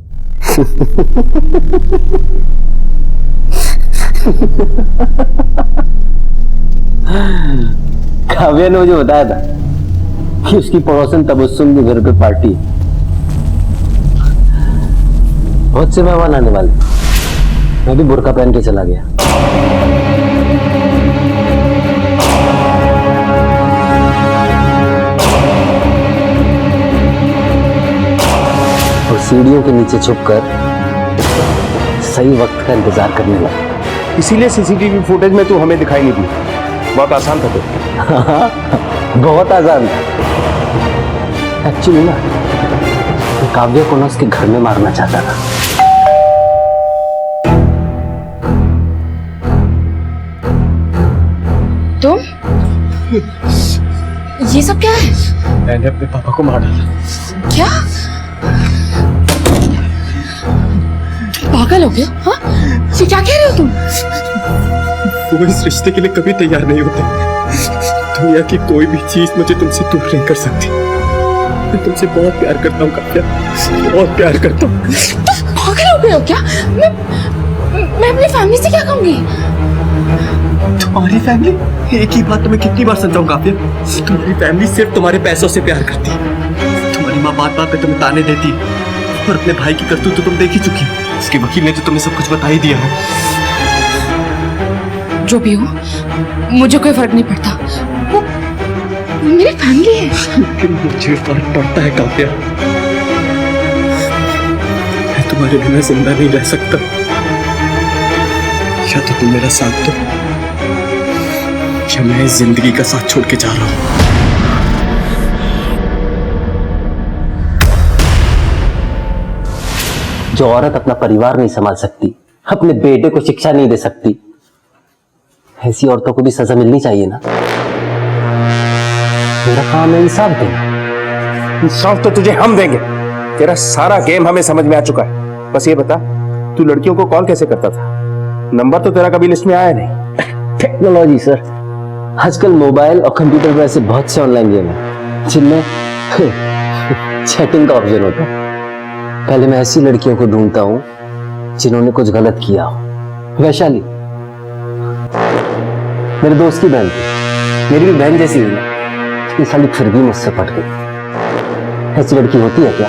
काव्या ने मुझे बताया था कि उसकी पड़ोसन तबस्सुम के घर पे पार्टी है। बहुत से मेहमान आने वाले। मैं भी बुर्का पहन के चला गया। और सीढ़ियों के नीचे छुपकर सही वक्त का इंतजार करने लगा। इसीलिए सीसीटीवी फुटेज में तू हमें दिखाई नहीं दी। बहुत आसान था तो। बहुत आसान था। एक्चुअली ना काव्या को ना उसके घर में मारना चाहता था। तुम? ये सब क्या है? मैंने अपने पापा को मार डाला। क्या? पागल हो गया? हाँ? ये क्या कह रहे हो तुम? वो इस रिश्ते के लिए कभी तैयार नहीं होते। दुनिया की कोई भी चीज मुझे तुमसे दूर नहीं कर सकती। मैं तुमसे बहुत प्यार करता हूँ काव्या, बहुत प्यार करता हूँ। तुम पागल हो गए हो क्या? मैं अपनी फैमिली से क्या कहूँगी? तुम्हारी फैमिली? एक ही बात तुम्हें कितनी बार समझाऊं काव्या? तुम्हारी फैमिली सिर्फ तुम्हारे पैसों से प्यार करती है। तुम्हारी माँ बात बात पे तुम्हें ताने देती है और अपने भाई की करतूत तो तुम देख ही चुकी हो। उसके वकील ने तो तुम्हें सब कुछ बता ही दिया है। जो भी हो, मुझे कोई फर्क नहीं पड़ता। वो मेरी फैमिली है। लेकिन मुझे फर्क पड़ता है काव्या। मैं तुम्हारे बिना जिंदा नहीं रह सकता। या तो तुम मेरा साथ दो या मैं इस जिंदगी का साथ छोड़ के जा रहा हूं। जो औरत अपना परिवार नहीं संभाल सकती, अपने बेटे को शिक्षा नहीं दे सकती, ऐसी औरतों को भी सजा मिलनी चाहिए ना। मेरा काम है इंसाफ देना। इंसाफ तो तुझे हम देंगे। तेरा सारा गेम हमें समझ में आ चुका है। बस ये बता, तू लड़कियों को कॉल कैसे करता था? नंबर तो तेरा कभी लिस्ट में आया नहीं। Technology sir. आजकल मोबाइल और कंप्यूटर पर ऐसे बहुत से ऑनलाइन गेम हैं जिनमें चैटिंग का ऑप्शन होता है। पहले मैं ऐसी लड़कियों को ढूंढता हूं जिन्होंने कुछ गलत किया हो। वैशाली मेरे दोस्त की बहन थी, मेरी भी बहन जैसी हुई ना, ये साली फिर भी मुझसे पट गई। ऐसी लड़की होती है क्या?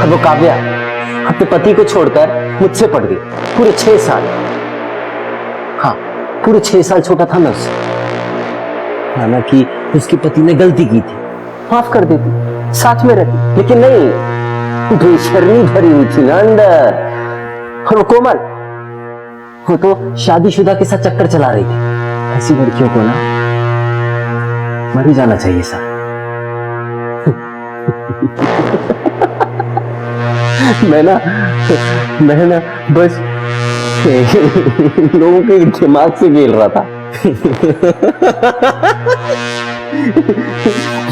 और वो काव्या अपने पति को छोड़कर मुझसे पट गई। पूरे 6 साल। हाँ, पूरे 6 साल छोटा था मैं उससे। हालांकि उसके पति ने गलती की थी, माफ कर देती, साथ में रहती, लेकिन नहीं, बेशर्मी भरी हुई थी ना अंदर। और वो कोमल, वो तो शादीशुदा के साथ चक्कर चला रही थी। ऐसी लड़कियों को ना मर ही जाना चाहिए सर। मैं ना बस लोगों के दिमाग से खेल रहा था।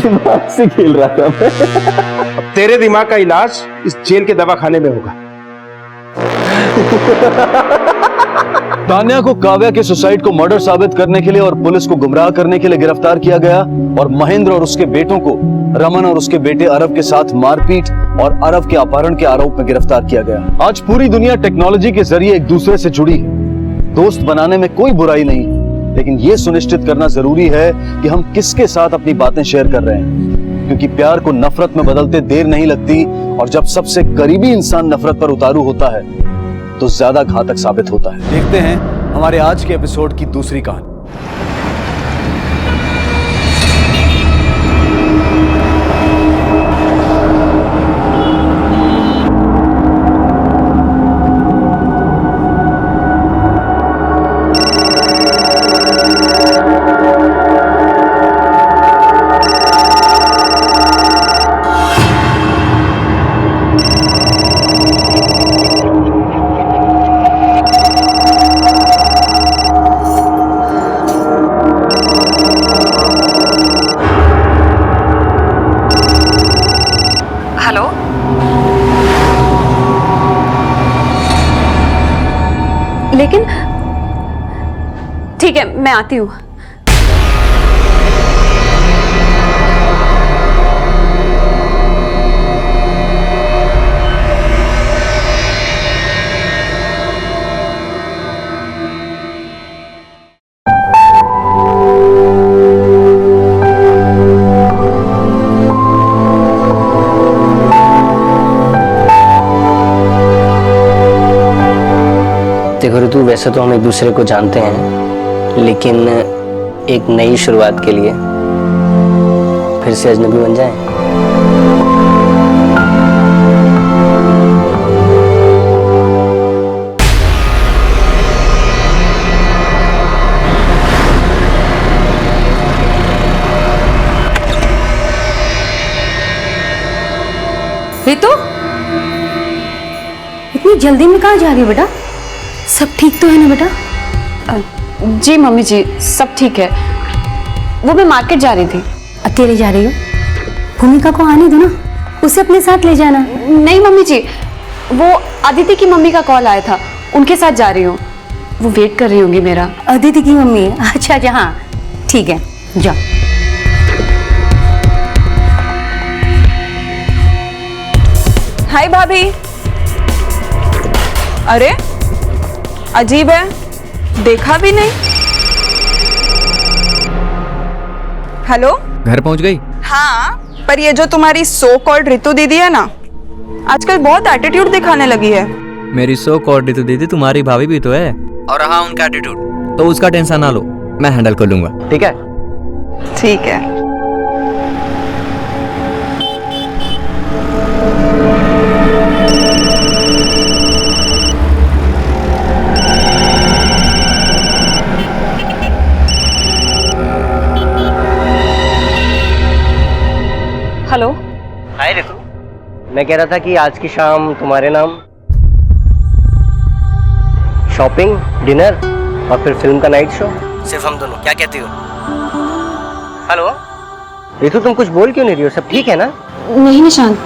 दिमाग से खेल रहा था मैं। अब तेरे दिमाग का इलाज इस जेल के दवाखाने में होगा। तान्या को काव्या के सुसाइड को मर्डर साबित करने के लिए और पुलिस को गुमराह करने के लिए गिरफ्तार किया गया और महेंद्र और उसके बेटों को रमन और उसके बेटे अरब के साथ मारपीट और अरब के अपहरण के आरोप में गिरफ्तार किया गया। आज पूरी दुनिया टेक्नोलॉजी के जरिए एक दूसरे से जुड़ी है। दोस्त बनाने में कोई बुराई नहीं, लेकिन यह सुनिश्चित करना जरूरी है कि हम किसके साथ अपनी बातें शेयर कर रहे हैं, क्योंकि प्यार को नफरत में बदलते देर नहीं लगती और जब सबसे करीबी इंसान नफरत पर उतारू होता है तो ज्यादा घातक साबित होता है। देखते हैं हमारे आज के एपिसोड की दूसरी कहानी। हेलो, लेकिन ठीक है, मैं आती हूँ। देखो ऋतु, वैसे तो हम एक दूसरे को जानते हैं, लेकिन एक नई शुरुआत के लिए फिर से अजनबी बन जाएं। रितु, इतनी जल्दी में कहाँ जा रही हो बेटा? सब ठीक तो है ना बेटा? जी मम्मी जी, सब ठीक है। वो मैं मार्केट जा रही थी। अकेले जा रही हो? भूमिका को आने दो ना, उसे अपने साथ ले जाना। नहीं मम्मी जी, वो अदिति की मम्मी का कॉल आया था, उनके साथ जा रही हूँ। वो वेट कर रही होंगी मेरा। अदिति की मम्मी? अच्छा अच्छा, हाँ ठीक है, जाओ। हाय भाभी। अरे अजीब है, देखा भी नहीं। हेलो, घर पहुंच गई? हाँ, पर ये जो तुम्हारी सो कॉल्ड रितु दीदी है ना, आजकल बहुत एटीट्यूड दिखाने लगी है। मेरी सो कॉल्ड रितु दीदी तुम्हारी भाभी भी तो है, और रहा उनका एटीट्यूड तो उसका टेंशन ना लो, मैं हैंडल कर लूंगा। ठीक है? ठीक है। हेलो। हाय रितु, मैं कह रहा था कि आज की शाम तुम्हारे नाम शॉपिंग, डिनर और फिर फिल्म का नाइट शो, सिर्फ हम दोनों, क्या कहती हो? हेलो रितु, तुम कुछ बोल क्यों नहीं रही हो? सब ठीक है ना? नहीं निशांत,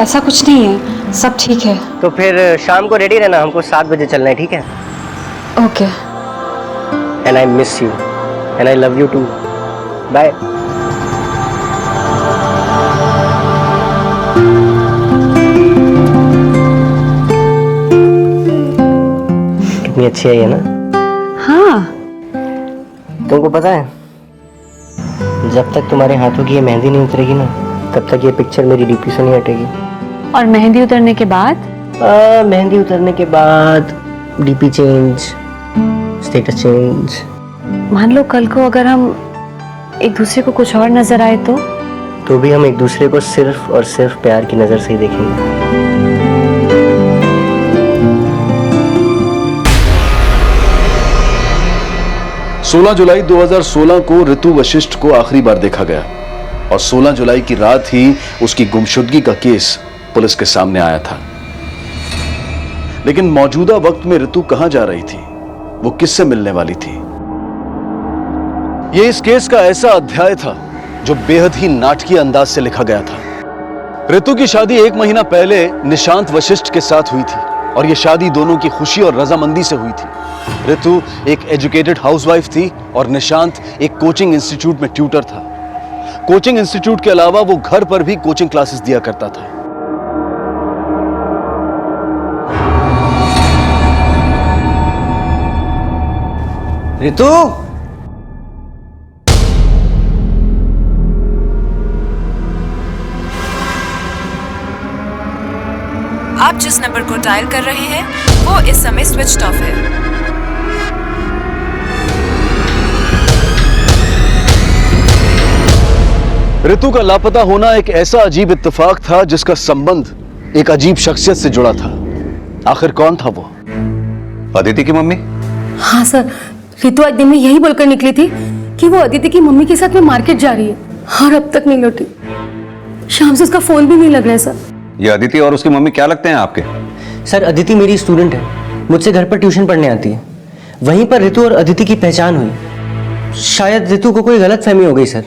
ऐसा कुछ नहीं है, सब ठीक है। तो फिर शाम को रेडी रहना, हमको 7 बजे चलना है, ठीक है? Okay. And I miss you and I love you too. Bye. कितनी अच्छी है ये ना? हाँ। तुमको पता है, जब तक तुम्हारे हाथों की ये मेहंदी नहीं उतरेगी ना, तब तक ये पिक्चर मेरी डीपी से नहीं हटेगी। और मेहंदी उतरने के बाद? मेहंदी उतरने के बाद डीपी चेंज, स्टेटस चेंज। मान लो कल को अगर हम एक दूसरे को कुछ और नजर आए तो? तो भी हम एक दूसरे को सिर्फ और सिर्फ प्यार की नजर से ही देखेंगे। 16 जुलाई 2016 को ऋतु वशिष्ठ को आखिरी बार देखा गया और 16 जुलाई की रात ही उसकी गुमशुदगी का केस पुलिस के सामने आया था। लेकिन मौजूदा वक्त में ऋतु कहां जा रही थी, वो किससे मिलने वाली थी? यह इस केस का ऐसा अध्याय था जो बेहद ही नाटकीय अंदाज से लिखा गया था। ऋतु की शादी 1 महीना पहले निशांत वशिष्ठ के साथ हुई थी और यह शादी दोनों की खुशी और रजामंदी से हुई थी। ऋतु एक एजुकेटेड हाउसवाइफ थी और निशांत एक कोचिंग इंस्टीट्यूट में ट्यूटर था। कोचिंग इंस्टीट्यूट के अलावा वो घर पर भी कोचिंग क्लासेस दिया करता था। ऋतु, आप जिस नंबर को डायल कर रहे हैं वो इस समय स्विच्ड ऑफ है। ऋतु का लापता होना एक ऐसा अजीब इत्तेफाक था जिसका संबंध एक अजीब शख्सियत से जुड़ा था। आखिर कौन था वो? अदिति की मम्मी? हाँ सर, ऋतु आज दिन में यही बोलकर निकली थी कि वो अदिति की मम्मी के साथ में मार्केट जा रही है और अब तक नहीं लौटी। शाम से उसका फोन भी नहीं लग रहा है सर। ये अदिति और उसकी मम्मी क्या लगते हैं आपके? सर, अदिति मेरी स्टूडेंट है, मुझसे घर पर ट्यूशन पढ़ने आती है। वहीं पर ऋतु और अदिति की पहचान हुई। शायद ऋतु को कोई गलतफहमी हो गई सर।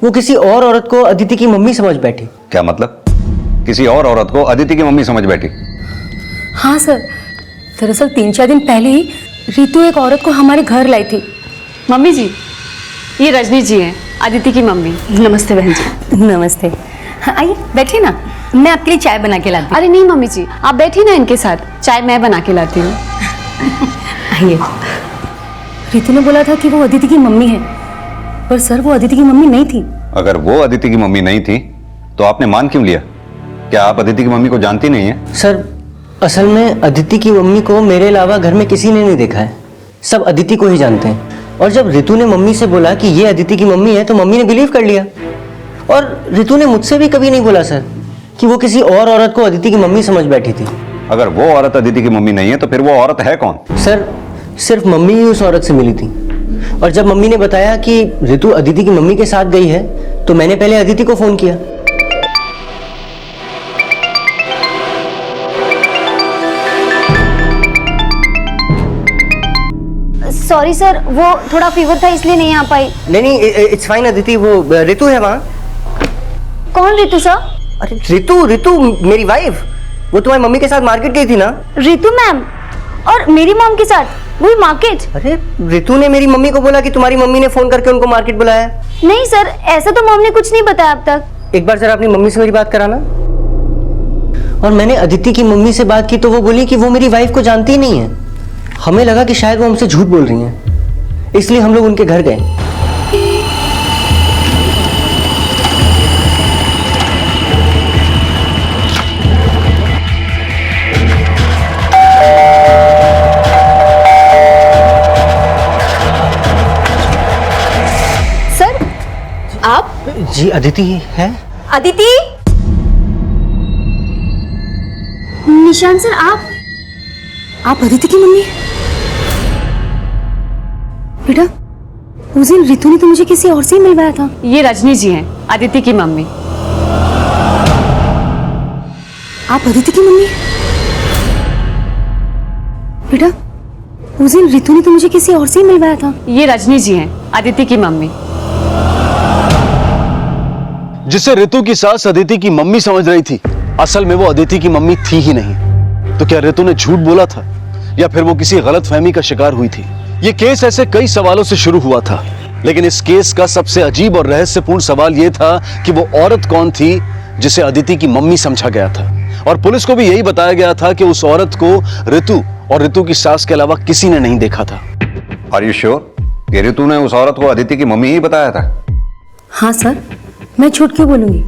वो किसी और औरत को अदिति की मम्मी समझ बैठी। क्या मतलब? किसी और औरत को अदिति की मम्मी समझ बैठी? हाँ सर, दरअसल 3-4 दिन पहले ही ऋतु एक औरत को हमारे घर लाई थी। मम्मी जी, ये रजनी जी हैं, अदिति की मम्मी। नमस्ते बहन जी। नमस्ते। हाँ, आइए बैठिए ना, मैं आपके लिए चाय बना के लाती हूँ। अरे नहीं मम्मी जी, आप बैठिए ना इनके साथ, चाय मैं बना के लाती हूँ। आइए। ऋतु ने बोला था कि वो अदिति की मम्मी है, पर सर वो अदिति की मम्मी नहीं थी। अगर वो अदिति की मम्मी नहीं थी तो आपने मान क्यों लिया? क्या आप अदिति की मम्मी को जानती नहीं है? सर, असल में अदिति की मम्मी को मेरे अलावा घर में किसी ने नहीं देखा है। सब अदिति को ही जानते हैं। और जब ऋतु ने मम्मी से बोला कि ये अदिति की मम्मी है तो मम्मी ने बिलीव कर लिया। और ऋतु ने मुझसे भी कभी नहीं बोला सर कि वो किसी और औरत को अदिति की मम्मी समझ बैठी थी। अगर वो औरत अदिति की मम्मी नहीं है तो फिर वो औरत है कौन? सर, सिर्फ मम्मी ही उस औरत से मिली थी। और जब मम्मी ने बताया कि ऋतु अदिति की मम्मी के साथ गई है तो मैंने पहले अदिति को फोन किया। सॉरी सर, वो थोड़ा फीवर था इसलिए नहीं आ पाई। नहीं, इट्स फाइन अदिति, वो ऋतु है वहाँ। कौन ऋतु सर? अरे ऋतु मेरी वाइफ, वो तुम्हारी मम्मी के साथ मार्केट गई थी ना। ऋतु मैम और मेरी मॉम के साथ वही मार्केट? अरे ऋतु ने मेरी मम्मी को बोला कि तुम्हारी मम्मी ने फोन करके उनको मार्केट बुलाया। नहीं सर, ऐसा तो मॉम ने कुछ नहीं बताया अब तक। एक बार जरा अपनी मम्मी से मेरी बात कराना। और मैंने अदिति की मम्मी से बात की तो वो बोली कि वो मेरी वाइफ को जानती ही नहीं है। हमें लगा कि शायद वो हमसे झूठ बोल रही हैं, इसलिए हम लोग उनके घर गए। सर, आप? जी, अदिति है। अदिति? निशांत सर, आप अदिति की मम्मी? बेटा, उस दिन ऋतु ने तो मुझे किसी और से ही मिलवाया था। ये रजनी जी हैं, अदिति की मम्मी। आप अदिति की मम्मी? बेटा, उस दिन ऋतु ने तो मुझे किसी और से ही मिलवाया था। ये रजनी जी हैं, अदिति की मम्मी। जिसे ऋतु की सास अदिति की मम्मी समझ रही थी, असल में वो अदिति की मम्मी थी ही नहीं। तो क्या ऋतु ने झूठ बोला था या फिर वो किसी गलतफहमी का शिकार हुई थी? ये केस ऐसे कई सवालों से शुरू हुआ था, लेकिन इस केस का सबसे अजीब और रहस्यपूर्ण सवाल यह था कि वो औरत कौन थी जिसे अदिति की मम्मी समझा गया था। और पुलिस को भी यही बताया गया था कि उस औरत को ऋतु और ऋतु की सास के अलावा किसी ने नहीं देखा था। आर यू श्योर कि ऋतु ने उस औरत को अदिति की मम्मी ही बताया था? हाँ सर, मैं झूठ क्यों बोलूंगी?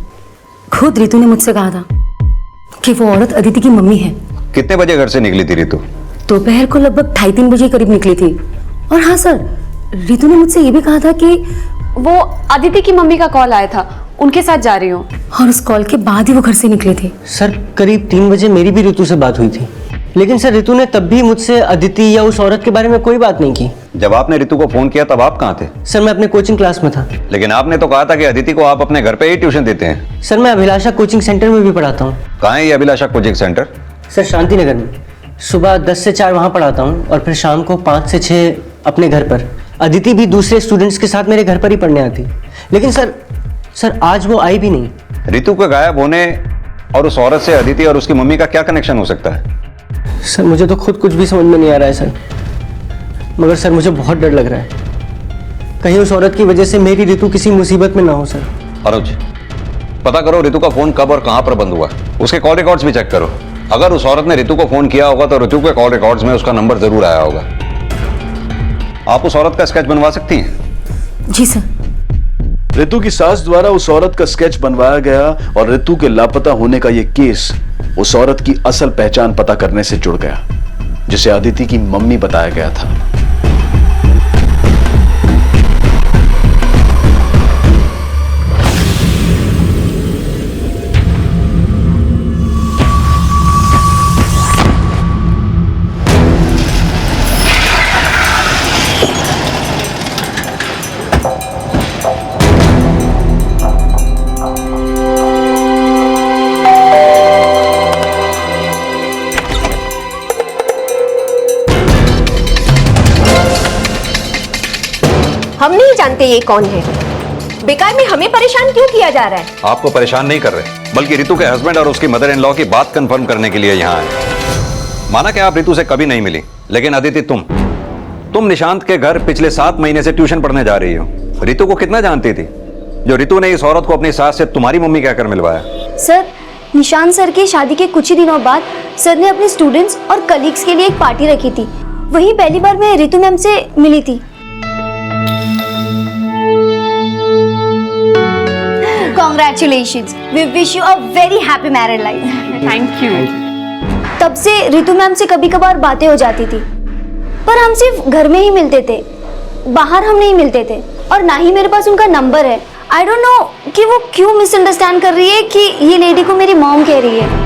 खुद ऋतु ने मुझसे कहा था कि वो औरत अदिति की मम्मी है। कितने बजे घर से निकली थी ऋतु? दोपहर को लगभग 2:30 बजे करीब निकली थी। और हाँ सर, ऋतु ने मुझसे ये भी कहा था कि वो अदिति की मम्मी का कॉल आया था, उनके साथ जा रही हूँ। और उस कॉल के बाद ही वो घर से निकले थे। सर करीब 3 बजे मेरी भी ऋतु से बात हुई थी, लेकिन सर ऋतु ने तब भी मुझसे अदिति या उस औरत के बारे में कोई बात नहीं की। जब आपने ऋतु को फोन किया तब आप कहाँ थे? सर मैं अपने कोचिंग क्लास में था। लेकिन आपने तो कहा था कि अदिति को आप अपने घर पे ही ट्यूशन देते हैं। सर मैं अभिलाषा कोचिंग सेंटर में भी पढ़ाता हूँ। कहाँ है ये अभिलाषा coaching centre? Sir Shanti Nagar में। सुबह 10 से 4 वहाँ पढ़ाता हूँ और फिर शाम को 5 से 6 अपने घर पर। अदिति भी दूसरे स्टूडेंट्स के साथ मेरे घर पर ही पढ़ने आती, लेकिन सर आज वो आई भी नहीं। ऋतु के गायब होने और उस औरत से अदिति और उसकी मम्मी का क्या कनेक्शन हो सकता है? सर मुझे तो खुद कुछ भी समझ में नहीं आ रहा है सर, मगर सर मुझे बहुत डर लग रहा है, कहीं उस औरत की वजह से मेरी ऋतु किसी मुसीबत में ना हो। सर अनुज, पता करो ऋतु का फोन कब और कहां पर बंद हुआ, उसके कॉल रिकॉर्ड्स भी चेक करो। अगर उस औरत ने ऋतु को फोन किया होगा तो ऋतु के कॉल रिकॉर्ड्स में उसका नंबर जरूर आया होगा। आप उस औरत का स्केच बनवा सकती हैं? जी सर। ऋतु की सास द्वारा उस औरत का स्केच बनवाया गया और ऋतु के लापता होने का यह केस उस औरत की असल पहचान पता करने से जुड़ गया, जिसे अदिति की मम्मी बताया गया था। हम नहीं जानते ये कौन है। बेकार में हमें परेशान क्यों किया जा रहा है? आपको परेशान नहीं कर रहे, बल्कि ऋतु के हस्बैंड और उसकी मदर इन लॉ की बात कंफर्म करने के लिए यहाँ आए। माना कि आप ऋतु से कभी नहीं मिली, लेकिन अदिति तुम निशांत के घर पिछले 7 महीने से ट्यूशन पढ़ने जा रही हो। ऋतु को कितना जानती थी, जो ऋतु ने इस औरत को अपनी सास से तुम्हारी मम्मी कहकर मिलवाया? सर, निशांत सर की शादी के कुछ ही दिनों बाद सर ने अपने स्टूडेंट्स और कलीग्स के लिए एक पार्टी रखी थी। वहीं पहली बार मैं ऋतु मैम से मिली थी। Congratulations. We wish you a very happy married life. Thank you. तब से ऋतु मैम से कभी कभार बातें हो जाती थी, पर हम सिर्फ घर में ही मिलते थे, बाहर हम नहीं मिलते थे, और ना ही मेरे पास उनका नंबर है। आई डोंट नो कि वो क्यों मिसअंडरस्टैंड कर रही है कि ये लेडी को मेरी मॉम कह रही है।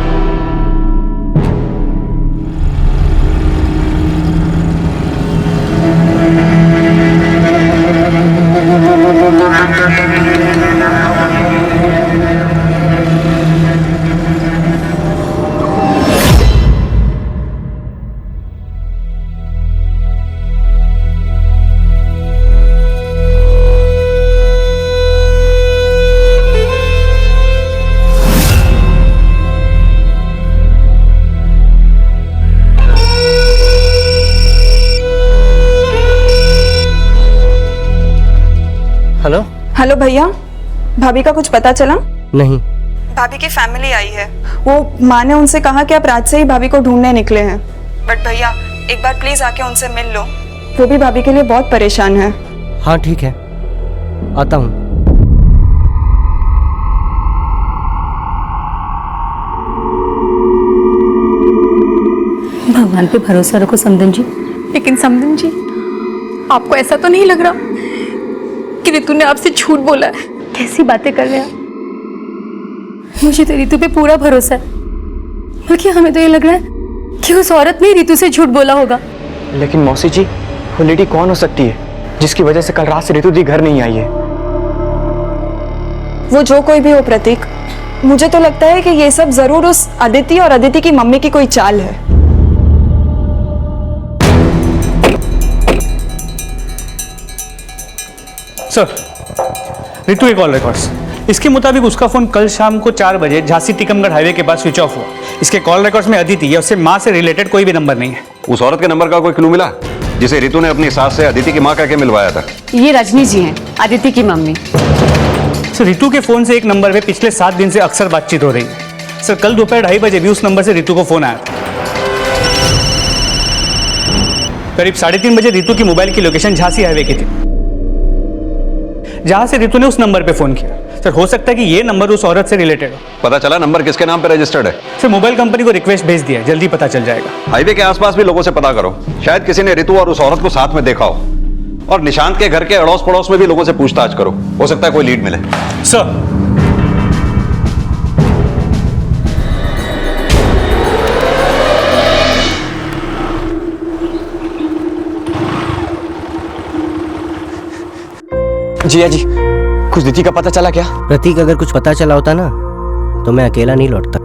हेलो हेलो भैया, भाभी का कुछ पता चला? नहीं। भाभी की फैमिली आई है। वो माँ ने उनसे कहा कि आप रात से ही भाभी को ढूंढने निकले हैं। बट भैया एक बार प्लीज आके उनसे मिल लो, वो भी भाभी के लिए बहुत परेशान है। हाँ ठीक है, आता हूँ। भगवान पे भरोसा रखो समदन जी। लेकिन समदन जी, आपको ऐसा तो नहीं लग रहा कि ऋतु ने आपसे झूठ बोला है? कैसी बातें कर रहे हैं? मुझे तो ऋतु पे पूरा भरोसा है, बल्कि हमें तो ये लग रहा है कि उस औरत ने ऋतु से झूठ बोला होगा। लेकिन मौसी जी, वो लेडी कौन हो सकती है जिसकी वजह से कल रात से ऋतु जी घर नहीं आई है? वो जो कोई भी हो प्रतीक, मुझे तो लगता है कि ये सब जरूर उस अदिति और अदिति की मम्मी की कोई चाल है। सर, ऋतु के कॉल रिकॉर्ड्स, इसके मुताबिक उसका फोन कल शाम को 4 बजे झांसी टीकमगढ़ हाईवे के पास स्विच ऑफ हुआ। इसके कॉल रिकॉर्ड्स में अदिति या उससे माँ से रिलेटेड कोई भी नंबर नहीं है। उस औरत के नंबर का कोई क्लू मिला जिसे ऋतु ने अपनी सास से अदिति की माँ कह के मिलवाया था? ये रजनी जी हैं, अदिति की मम्मी। सर, ऋतु के फोन से एक नंबर पे पिछले 7 दिन से अक्सर बातचीत हो रही है। सर, कल दोपहर 2:30 बजे भी उस नंबर से ऋतु को फोन आया था। करीब 3:30 बजे ऋतु की मोबाइल की लोकेशन झांसी हाईवे की थी, जहां से ऋतु ने उस नंबर पे फोन किया। सर, हो सकता है कि ये नंबर उस औरत से रिलेटेड हो। पता चला नंबर किसके नाम पे रजिस्टर्ड है? सर, मोबाइल कंपनी को रिक्वेस्ट भेज दिया है, जल्दी पता चल जाएगा। हाईवे के आसपास भी लोगों से पता करो, शायद किसी ने ऋतु और उस औरत को साथ में देखा हो। और निशांत के घर के अड़ोस पड़ोस में भी लोगों से पूछताछ करो, हो सकता है कोई लीड मिले। सर, जिया जी, कुछ रिति का पता चला क्या? प्रतीक, अगर कुछ पता चला होता ना तो मैं अकेला नहीं लौटता।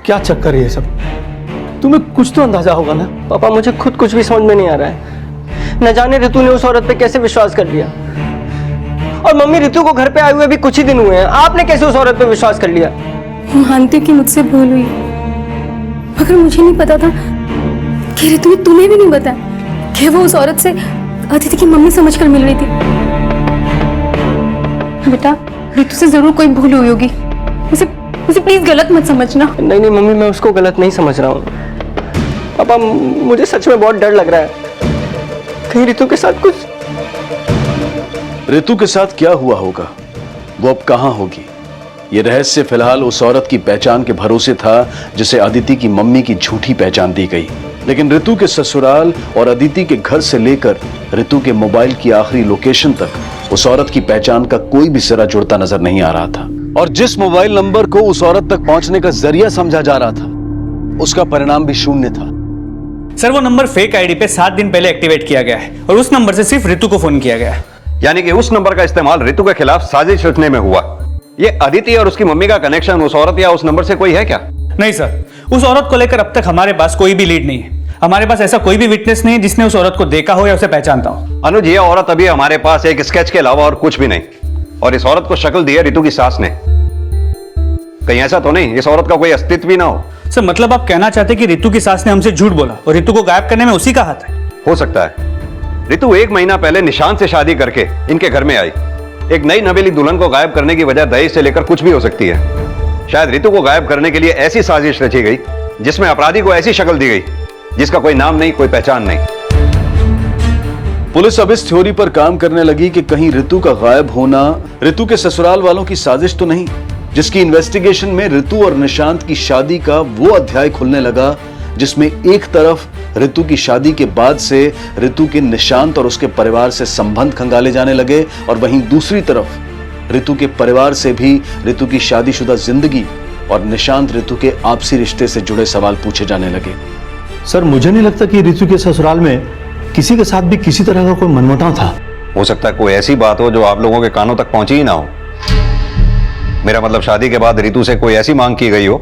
क्या चक्कर है ये सब? तुम्हें कुछ तो अंदाजा होगा ना? पापा, मुझे खुद कुछ भी समझ में नहीं आ रहा है। न जाने ऋतु ने उस औरत पे कैसे विश्वास कर लिया। और मम्मी, ऋतु को घर पे आए हुए भी कुछ ही दिन हुए हैं, आपने कैसे उस औरत पे विश्वास कर लिया? मानती हूँ कि मुझसे भूल हुई, मगर मुझे नहीं पता था कि ऋतु ने तुम्हें भी नहीं बताया कि वो उस औरत से अदिति की मम्मी समझकर मिल रही थी। बेटा, ऋतु से जरूर कोई भूल हुई होगी, उसे प्लीज गलत मत समझना। नहीं नहीं मम्मी, मैं उसको गलत नहीं समझ रहा हूँ। पापा, मुझे सच में बहुत डर लग रहा है, कहीं ऋतु के साथ कुछ। ऋतु के साथ क्या हुआ होगा, वो अब कहां होगी, ये रहस्य फिलहाल उस औरत की पहचान के भरोसे था जिसे अदिति की मम्मी की झूठी पहचान दी गई। लेकिन ऋतु के ससुराल और अदिति के घर से लेकर ऋतु के मोबाइल की आखिरी लोकेशन तक उस औरत की पहचान का कोई भी सिरा जुड़ता नजर नहीं आ रहा था। और जिस मोबाइल नंबर को उस औरत तक पहुंचने का जरिया समझा जा रहा था, उसका परिणाम भी शून्य था। सर, वो नंबर फेक आईडी पे 7 दिन पहले एक्टिवेट किया गया है और उस नंबर से सिर्फ ऋतु को फोन किया गया है। यानी कि उस नंबर का इस्तेमाल ऋतु के खिलाफ साजिश रचने में हुआ। ये अदिति और उसकी मम्मी का कनेक्शन उस औरत या उस नंबर से कोई है क्या? नहीं सर, उस औरत को लेकर अब तक हमारे पास कोई भी लीड नहीं है। हमारे पास ऐसा कोई भी विटनेस नहीं है जिसने उस औरत को देखा हो या उसे पहचानता हो। अनुज, ये औरत अभी हमारे पास एक स्केच के अलावा और कुछ भी नहीं, और इस औरत को शक्ल दी है ऋतु की सास ने। कहीं ऐसा तो नहीं इस औरत का कोई अस्तित्व भी ना हो? सर, मतलब आप कहना चाहते कि ऋतु की सास ने हमसे झूठ बोला और ऋतु को गायब करने में उसी का हाथ है? हो सकता है। ऋतु 1 महीना पहले निशांत से शादी करके इनके घर में आई। एक नई नवेली दुल्हन को गायब करने की वजह दहेज से लेकर कुछ भी हो सकती है। शायद ऋतु को गायब करने के लिए ऐसी साजिश रची गई जिसमें अपराधी को ऐसी शक्ल दी गई जिसका कोई नाम नहीं, कोई पहचान नहीं। पुलिस अब इस थ्योरी पर काम करने लगी कि कहीं ऋतु का गायब होना ऋतु के ससुराल वालों की साजिश तो नहीं, जिसकी इन्वेस्टिगेशन में ऋतु और निशांत की शादी का वो अध्याय खुलने लगा जिसमें एक तरफ ऋतु की शादी के बाद से ऋतु के निशांत और उसके परिवार से संबंध खंगाले जाने लगे, और वहीं दूसरी तरफ ऋतु के परिवार से भी ऋतु की शादीशुदा जिंदगी और निशांत ऋतु के आपसी रिश्ते से जुड़े सवाल पूछे जाने लगे। सर, मुझे नहीं लगता कि ऋतु के ससुराल में किसी के साथ भी किसी तरह का कोई मनमुटाव था। हो सकता है कोई ऐसी बात हो जो आप लोगों के कानों तक पहुंची ही ना हो। मेरा मतलब शादी के बाद ऋतु से कोई ऐसी मांग की गई हो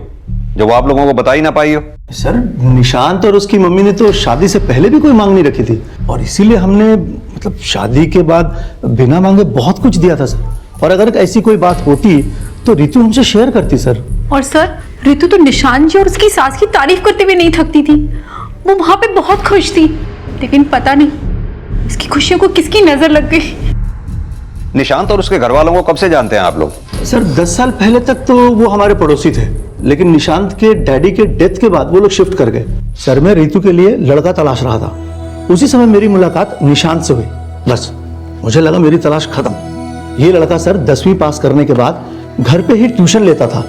जो वो आप लोगों को बता ही ना पाई हो। सर, निशांत और उसकी मम्मी ने तो शादी से पहले भी कोई मांग नहीं रखी थी, और इसीलिए हमने मतलब शादी के बाद बिना मांगे बहुत कुछ दिया था सर। और अगर ऐसी कोई बात होती तो ऋतु हमसे शेयर करती सर। और सर, ऋतु तो निशांत जी और उसकी सास की तारीफ करते हुए नहीं थकती थी। वो वहां पे बहुत खुश थी, लेकिन पता नहीं इसकी खुशियों को किसकी नजर लग गई। निशांत और उसके घर वालों को कब से जानते हैं आप लोग? सर, 10 साल पहले तक तो वो हमारे पड़ोसी थे, लेकिन निशांत के डैडी के डेथ के बाद वो लोग शिफ्ट कर गए। सर, मैं ऋतु के लिए लड़का तलाश रहा था, उसी समय मेरी मुलाकात निशांत से हुई। बस मुझे लगा मेरी तलाश खत्म। ये लड़का सर 10वीं पास करने के बाद घर पे ही ट्यूशन लेता था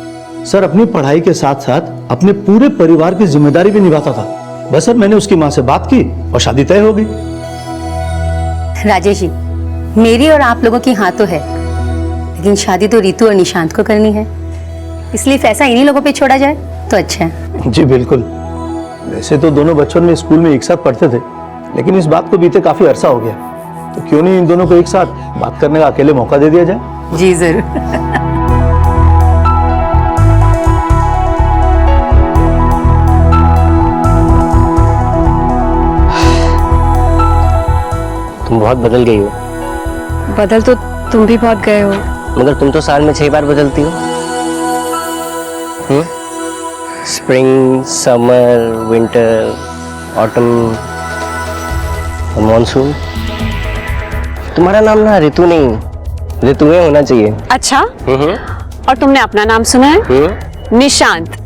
सर, अपनी पढ़ाई के साथ साथ अपने पूरे परिवार की जिम्मेदारी भी निभाता था। बस सर, मैंने उसकी माँ से बात की और शादी तय हो गई। राजेश जी, मेरी और आप लोगों की हाँ तो है, लेकिन शादी तो ऋतु और निशांत को करनी है, इसलिए फैसला इन्हीं लोगों पे छोड़ा जाए तो अच्छा है। जी बिल्कुल। वैसे तो दोनों बचपन में स्कूल में एक साथ पढ़ते थे, लेकिन इस बात को बीते काफी अरसा हो गया, तो क्यों नहीं इन दोनों को एक साथ बात करने का अकेले मौका दे दिया जाए। जी जरूर। तुम बहुत बदल गई हो। बदल तो तुम भी बहुत गए हो। मगर तुम तो साल में 6 बार बदलती हो। स्प्रिंग, समर, विंटर, ऑटम और मॉनसून। तुम्हारा नाम ना ऋतु नहीं ऋतुएं होना चाहिए। अच्छा, और तुमने अपना नाम सुना है? निशांत।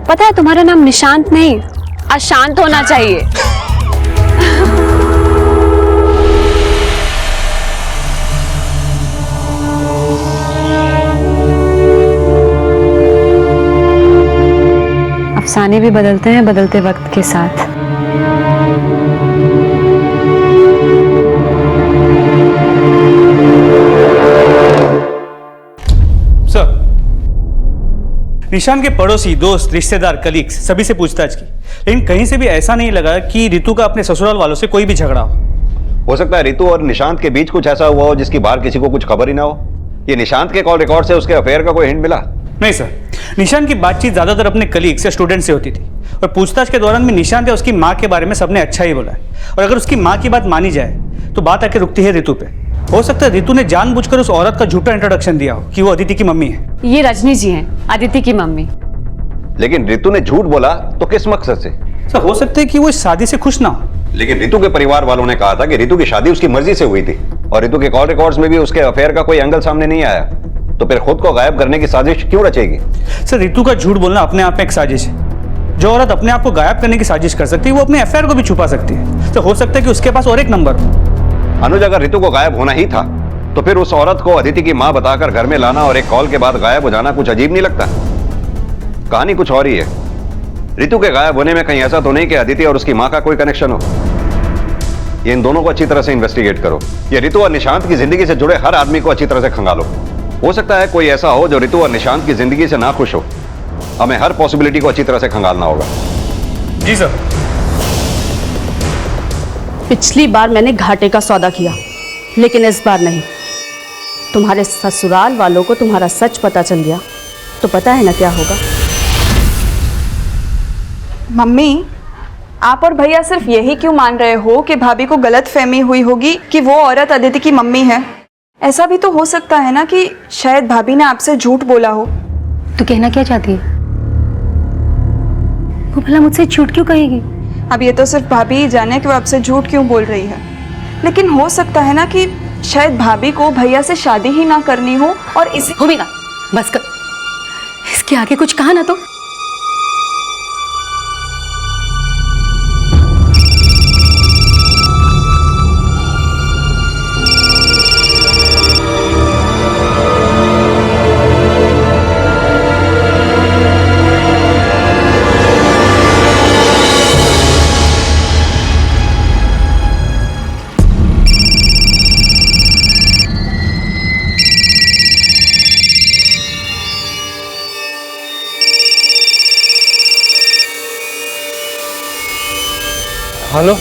पता है तुम्हारा नाम निशांत नहीं अशांत होना चाहिए। अफसाने भी बदलते हैं बदलते वक्त के साथ। निशान के पड़ोसी, दोस्त, रिश्तेदार, कलीग्स सभी से पूछताछ की, लेकिन कहीं से भी ऐसा नहीं लगा कि रितु का अपने ससुराल वालों से कोई भी झगड़ा हो सकता है रितु और निशांत के बीच कुछ ऐसा हुआ हो जिसकी बाहर किसी को कुछ खबर ही ना हो। ये निशांत के कॉल रिकॉर्ड से उसके अफेयर का कोई हिंट मिला? नहीं सर, निशांत की बातचीत ज्यादातर अपने कलीग्स या स्टूडेंट से होती थी और पूछताछ के दौरान भी निशांत या उसकी माँ के बारे में सबने अच्छा ही बोला है। और अगर उसकी माँ की बात मानी जाए तो बात आके रुकती है रितु पे। हो सकता है रितु ने जानबूझकर उस औरत का झूठा इंट्रोडक्शन दिया हो कि वो अदिति की मम्मी है। ये रजनी जी हैं, अदिति की मम्मी। लेकिन रितु ने झूठ बोला तो किस मकसद से? सर हो सकता है कि वो इस शादी से खुश ना हो। लेकिन रितु के परिवार वालों ने कहा था कि रितु की शादी उसकी मर्जी से हुई थी और रितु के कॉल रिकॉर्ड्स में भी उसके अफेयर का कोई एंगल सामने नहीं आया, तो फिर खुद को गायब करने की साजिश क्यों रचेगी? सर रितु का झूठ बोलना अपने आप में एक साजिश है। जो औरत अपने आप को गायब करने की साजिश कर सकती है वो अपने अफेयर को भी छुपा सकती है। तो हो सकता है कि उसके पास और एक नंबर हो। अनुज, अगर रितु को गायब होना ही था तो फिर उस औरत को अदिति की मां बताकर घर में लाना और एक कॉल के बाद गायब हो जाना कुछ अजीब नहीं लगता? कहानी कुछ और ही है। रितु के गायब होने में कहीं ऐसा तो नहीं कि अदिति और उसकी मां का कोई कनेक्शन हो? ये इन दोनों को अच्छी तरह से इन्वेस्टिगेट करो। ये रितु और निशांत की जिंदगी से जुड़े हर आदमी को अच्छी तरह से खंगालो। हो सकता है कोई ऐसा हो जो रितु और निशांत की जिंदगी से ना खुश हो। हमें हर पॉसिबिलिटी को अच्छी तरह से खंगालना होगा। जी सर। पिछली बार मैंने घाटे का सौदा किया, लेकिन इस बार नहीं। तुम्हारे ससुराल वालों को तुम्हारा सच पता चल गया तो पता है ना क्या होगा। मम्मी, आप और भैया सिर्फ यही क्यों मान रहे हो कि भाभी को गलत फहमी हुई होगी कि वो औरत अदिति की मम्मी है? ऐसा भी तो हो सकता है ना कि शायद भाभी ने आपसे झूठ बोला हो। तू कहना क्या चाहती है? वो भला मुझसे झूठ क्यों कहेगी? अब ये तो सिर्फ भाभी ही जाने कि वो आपसे झूठ क्यों बोल रही है, लेकिन हो सकता है ना कि शायद भाभी को भैया से शादी ही ना करनी हो और इसी। भूमिका, बस कर। इसके आगे कुछ कहा ना तो। हेलो।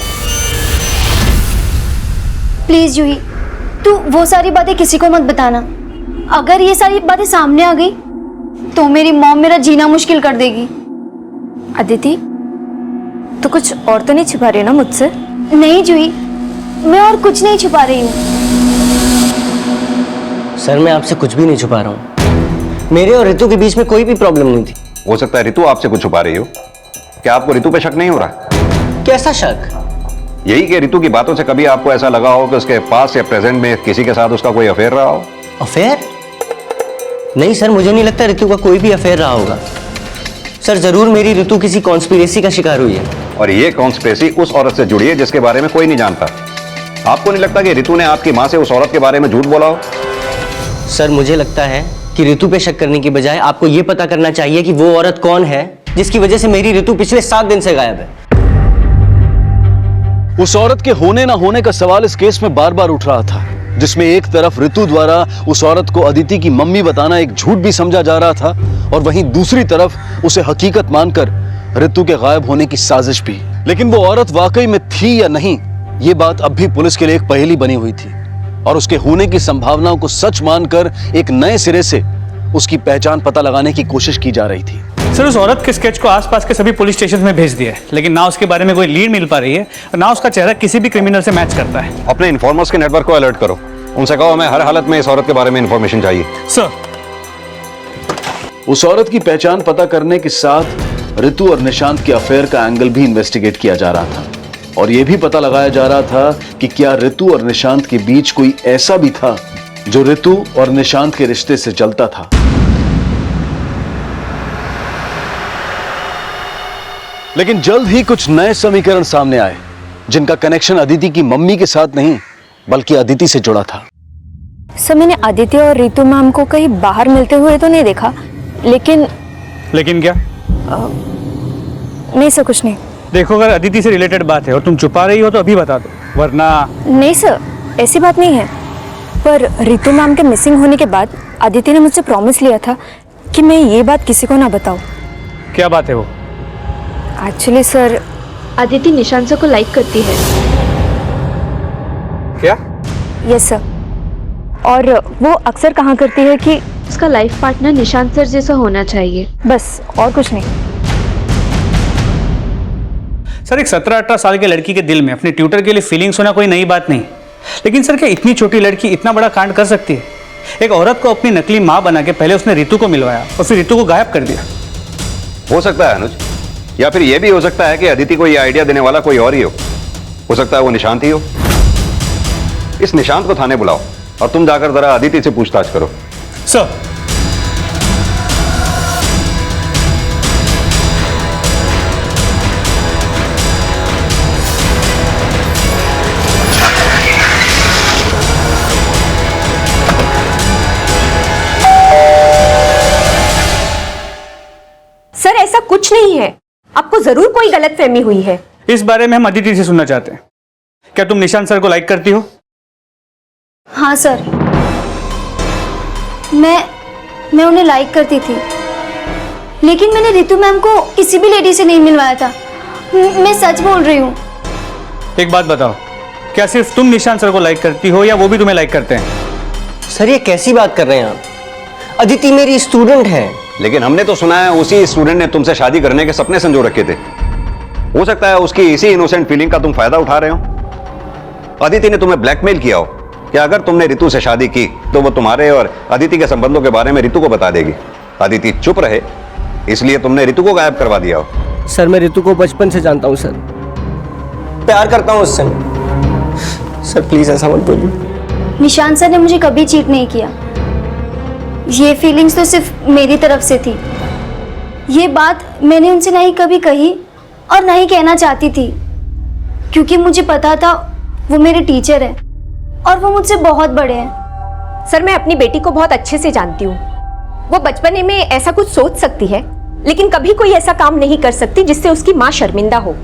प्लीज जूही, तू वो सारी बातें किसी को मत बताना। अगर ये सारी बातें सामने आ गई तो मेरी मॉम मेरा जीना मुश्किल कर देगी। अदिति, तो कुछ और तो नहीं छिपा रही हो ना मुझसे? नहीं जूही, मैं और कुछ नहीं छुपा रही हूँ। सर मैं आपसे कुछ भी नहीं छुपा रहा हूँ। मेरे और रितु के बीच में कोई भी प्रॉब्लम नहीं थी। हो सकता है रितु आपसे कुछ छुपा रही हो। क्या आपको रितु पे शक नहीं हो रहा? कैसा शक? यही कि रितु की बातों से कभी आपको ऐसा लगा हो कि उसके पास या प्रेजेंट में किसी के साथ उसका कोई अफेयर रहा हो? अफेयर? नहीं सर, मुझे नहीं लगता रितु का कोई भी अफेयर रहा होगा। सर जरूर मेरी रितु किसी कॉन्स्पिरेसी का शिकार हुई है। और ये कॉन्स्पिरेसी उस औरत से जुड़ी है जिसके बारे में कोई नहीं जानता। आपको नहीं लगता कि रितु ने आपकी मां से उस औरत के बारे में झूठ बोला हो? सर मुझे लगता है कि रितु पे शक करने की बजाय आपको ये पता करना चाहिए कि वो औरत कौन है जिसकी वजह से मेरी रितु पिछले 7 दिन से गायब है। उस औरत के होने ना होने का सवाल इस केस में बार बार उठ रहा था, जिसमें एक तरफ रितु द्वारा उस औरत को अदिति की मम्मी बताना एक झूठ भी समझा जा रहा था और वहीं दूसरी तरफ उसे हकीकत मानकर रितु के गायब होने की साजिश भी। लेकिन वो औरत वाकई में थी या नहीं, ये बात अब भी पुलिस के लिए एक पहेली बनी हुई थी और उसके होने की संभावनाओं को सच मानकर एक नए सिरे से उसकी पहचान पता लगाने की कोशिश की जा रही थी। सर उस औरत के स्केच को आसपास के सभी पुलिस स्टेशन में भेज दिया है, लेकिन ना उसके बारे में कोई लीड मिल पा रही है और ना उसका चेहरा किसी भी क्रिमिनल से मैच करता है। अपने इन्फॉर्मर्स के नेटवर्क को अलर्ट करो। उनसे कहो हमें हर हालत में इस औरत के बारे में इंफॉर्मेशन चाहिए। सर उस औरत की पहचान पता करने के साथ रितु और निशांत के अफेयर का एंगल भी इन्वेस्टिगेट किया जा रहा था और यह भी पता लगाया जा रहा था कि क्या रितु और निशांत के बीच कोई ऐसा भी था जो रितु और निशांत के रिश्ते से जलता था। लेकिन जल्द ही कुछ नए समीकरण सामने आए जिनका कनेक्शन अदिति की मम्मी के साथ नहीं बल्कि अदिति से जुड़ा था। सर मैंने आदित्य और रितु मैम को कहीं बाहर मिलते हुए तो नहीं देखा, लेकिन क्या? नहीं सर, कुछ नहीं। देखो अगर अदिति से रिलेटेड बात है और तुम छुपा रही हो तो अभी बता दो, वरना। नहीं सर, ऐसी बात नहीं है, पर रितु मैम के मिसिंग होने के बाद आदित्य ने मुझसे प्रॉमिस लिया था कि मैं ये बात किसी को ना बताऊं। क्या बात है वो? Actually sir, Aditi Nishant sir को लाइक करती है। क्या? Yes sir. और वो अक्सर कहा करती है कि उसका लाइफ पार्टनर निशांत सर जैसा होना चाहिए, बस और कुछ नहीं। सर, एक 17-18 साल की लड़की के दिल में अपने ट्यूटर के लिए फीलिंग्स होना कोई नई बात नहीं, लेकिन सर क्या इतनी छोटी लड़की इतना बड़ा कांड कर सकती है? एक औरत को अपनी नकली माँ बना के पहले उसने रितु को मिलवाया और फिर रितु को गायब कर दिया। हो सकता है अनुज, या फिर यह भी हो सकता है कि अदिति को यह आइडिया देने वाला कोई और ही हो सकता है वो निशांत ही हो। इस निशांत को थाने बुलाओ और तुम जाकर जरा अदिति से पूछताछ करो। सर, सर ऐसा कुछ नहीं है, आपको जरूर कोई गलतफहमी हुई है। इस बारे में हम अदिति से सुनना चाहते हैं। क्या तुम निशांत सर को लाइक करती हो? हाँ सर, मैं उन्हें लाइक करती थी, लेकिन मैंने रितु मैम को किसी भी लेडी से नहीं मिलवाया था। मैं सच बोल रही हूँ। एक बात बताओ, क्या सिर्फ तुम निशांत सर को लाइक करती हो या वो भी तुम्हें लाइक करते हैं? सर ये कैसी बात कर रहे हैं आप? अदिति मेरी स्टूडेंट है। लेकिन हमने तो सुना है उसी स्टूडेंट ने तुमसे शादी करने के सपने संजो रखे थे। हो सकता है उसकी इसी इनोसेंट फीलिंग का तुम फायदा उठा रहे हो। अदिति ने तुम्हें ब्लैकमेल किया हो कि अगर तुमने रितु से शादी की तो वो तुम्हारे और अदिति के संबंधों के बारे में रितु को बता देगी। अदिति चुप रहे इसलिए तुमने रितु को गायब करवा दिया हो। सर मैं रितु को बचपन से जानता हूँ सर, प्यार करता हूँ उससे। सर प्लीज ऐसा मत बोलिए। निशांत सर ने मुझे कभी चीट नहीं किया। ये फीलिंग्स तो सिर्फ मेरी तरफ से थी। ये बात मैंने उनसे नहीं कभी कही और ना ही कहना चाहती थी, क्योंकि मुझे पता था वो मेरे टीचर हैं और वो मुझसे बहुत बड़े हैं। सर मैं अपनी बेटी को बहुत अच्छे से जानती हूँ। वो बचपने में ऐसा कुछ सोच सकती है, लेकिन कभी कोई ऐसा काम नहीं कर सकती जिससे उसकी माँ शर्मिंदा हो।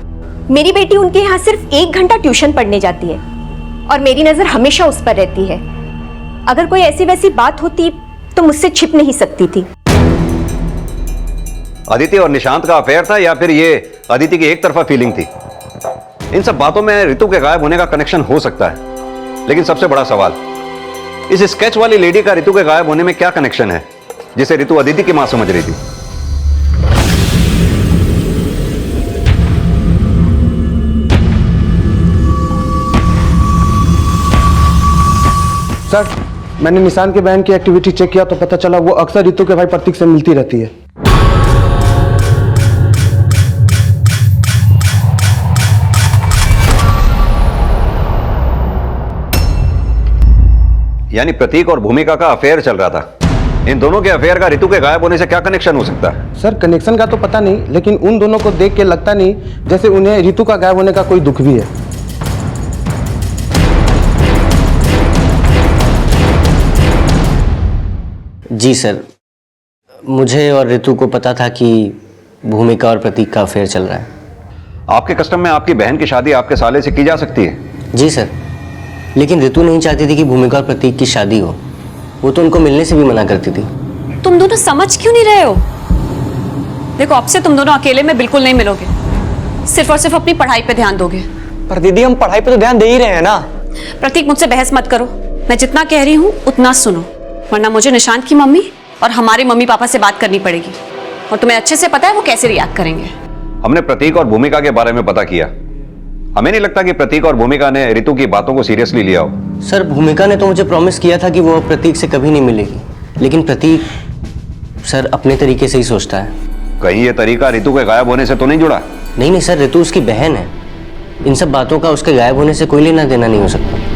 मेरी बेटी उनके यहाँ सिर्फ 1 घंटा ट्यूशन पढ़ने जाती है और मेरी नजर हमेशा उस पर रहती है। अगर कोई ऐसी वैसी बात होती तो मुझसे छिप नहीं सकती थी। अदिति और निशांत का अफेयर था या फिर ये अदिति की एक तरफा फीलिंग थी? इन सब बातों में रितु के गायब होने का कनेक्शन हो सकता है, लेकिन सबसे बड़ा सवाल इस स्केच वाली लेडी का रितु के गायब होने में क्या कनेक्शन है जिसे रितु अदिति की मां समझ रही थी? सर, मैंने निशान के बहन की एक्टिविटी चेक किया तो पता चला वो अक्सर रितु के भाई प्रतीक से मिलती रहती है। यानी प्रतीक और भूमिका का अफेयर चल रहा था। इन दोनों के अफेयर का रितु के गायब होने से क्या कनेक्शन हो सकता है? सर कनेक्शन का तो पता नहीं, लेकिन उन दोनों को देख के लगता नहीं जैसे उन्हें रितु का गायब होने का कोई दुख भी है। जी सर, मुझे और रितु को पता था कि भूमिका और प्रतीक का अफेयर चल रहा है। आपके कस्टम में आपकी बहन की शादी आपके साले से की जा सकती है? जी सर, लेकिन रितु नहीं चाहती थी कि भूमिका और प्रतीक की शादी हो। वो तो उनको मिलने से भी मना करती थी। तुम दोनों समझ क्यों नहीं रहे हो? देखो अब से तुम दोनों अकेले में बिल्कुल नहीं मिलोगे, सिर्फ और सिर्फ अपनी पढ़ाई पे ध्यान दोगे। पर दीदी हम पढ़ाई पे तो ध्यान दे ही रहे हैं ना। प्रतीक मुझसे बहस मत करो, मैं जितना कह रही हूँ उतना सुनो, वरना मुझे निशांत की मम्मी और हमारे मम्मी पापा से बात करनी पड़ेगी और तुम्हें अच्छे से पता है वो कैसे रिएक्ट करेंगे। हमने प्रतीक और भूमिका के बारे में पता किया। हमें नहीं लगता कि प्रतीक और भूमिका ने रितु की बातों को सीरियसली लिया हो। सर भूमिका ने तो मुझे प्रॉमिस किया था कि वो प्रतीक से कभी नहीं मिलेगी, लेकिन प्रतीक सर अपने तरीके से ही सोचता है। कहीं ये तरीका रितु के गायब होने से तो नहीं जुड़ा? नहीं सर, रितु उसकी बहन है। इन सब बातों का उसके गायब होने से कोई लेना देना नहीं हो सकता।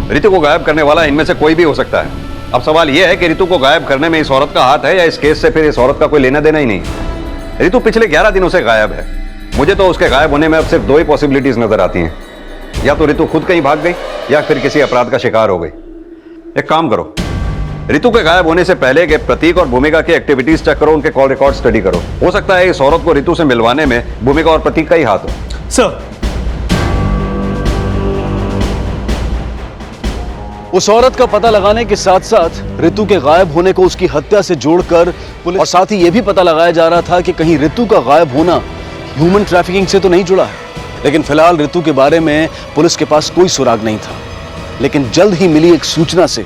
रितु को गायब करने वाला इनमें से कोई भी हो सकता है। अब सवाल यह है कि रितु को गायब करने में इस औरत का हाथ है या इस केस से फिर इस औरत का कोई लेना देना ही नहीं। रितु पिछले 11 दिनों से गायब है। मुझे तो उसके गायब होने में अब सिर्फ 2 ही पॉसिबिलिटीज नजर आती हैं, या तो रितु खुद कहीं भाग गई या फिर किसी अपराध का शिकार हो गई। एक काम करो, रितु के गायब होने से पहले के प्रतीक और भूमिका की एक्टिविटीज चेक करो, उनके कॉल रिकॉर्ड स्टडी करो। हो सकता है इस औरत को रितु से मिलवाने में भूमिका और प्रतीक का ही हाथ हो। सर उस औरत का पता लगाने के साथ साथ रितु के गायब होने को उसकी हत्या से जोड़कर पुलिस, और साथ ही यह भी पता लगाया जा रहा था कि कहीं रितु का गायब होना ह्यूमन ट्रैफिकिंग से तो नहीं जुड़ा है। लेकिन फिलहाल रितु के बारे में पुलिस के पास कोई सुराग नहीं था। लेकिन जल्द ही मिली एक सूचना से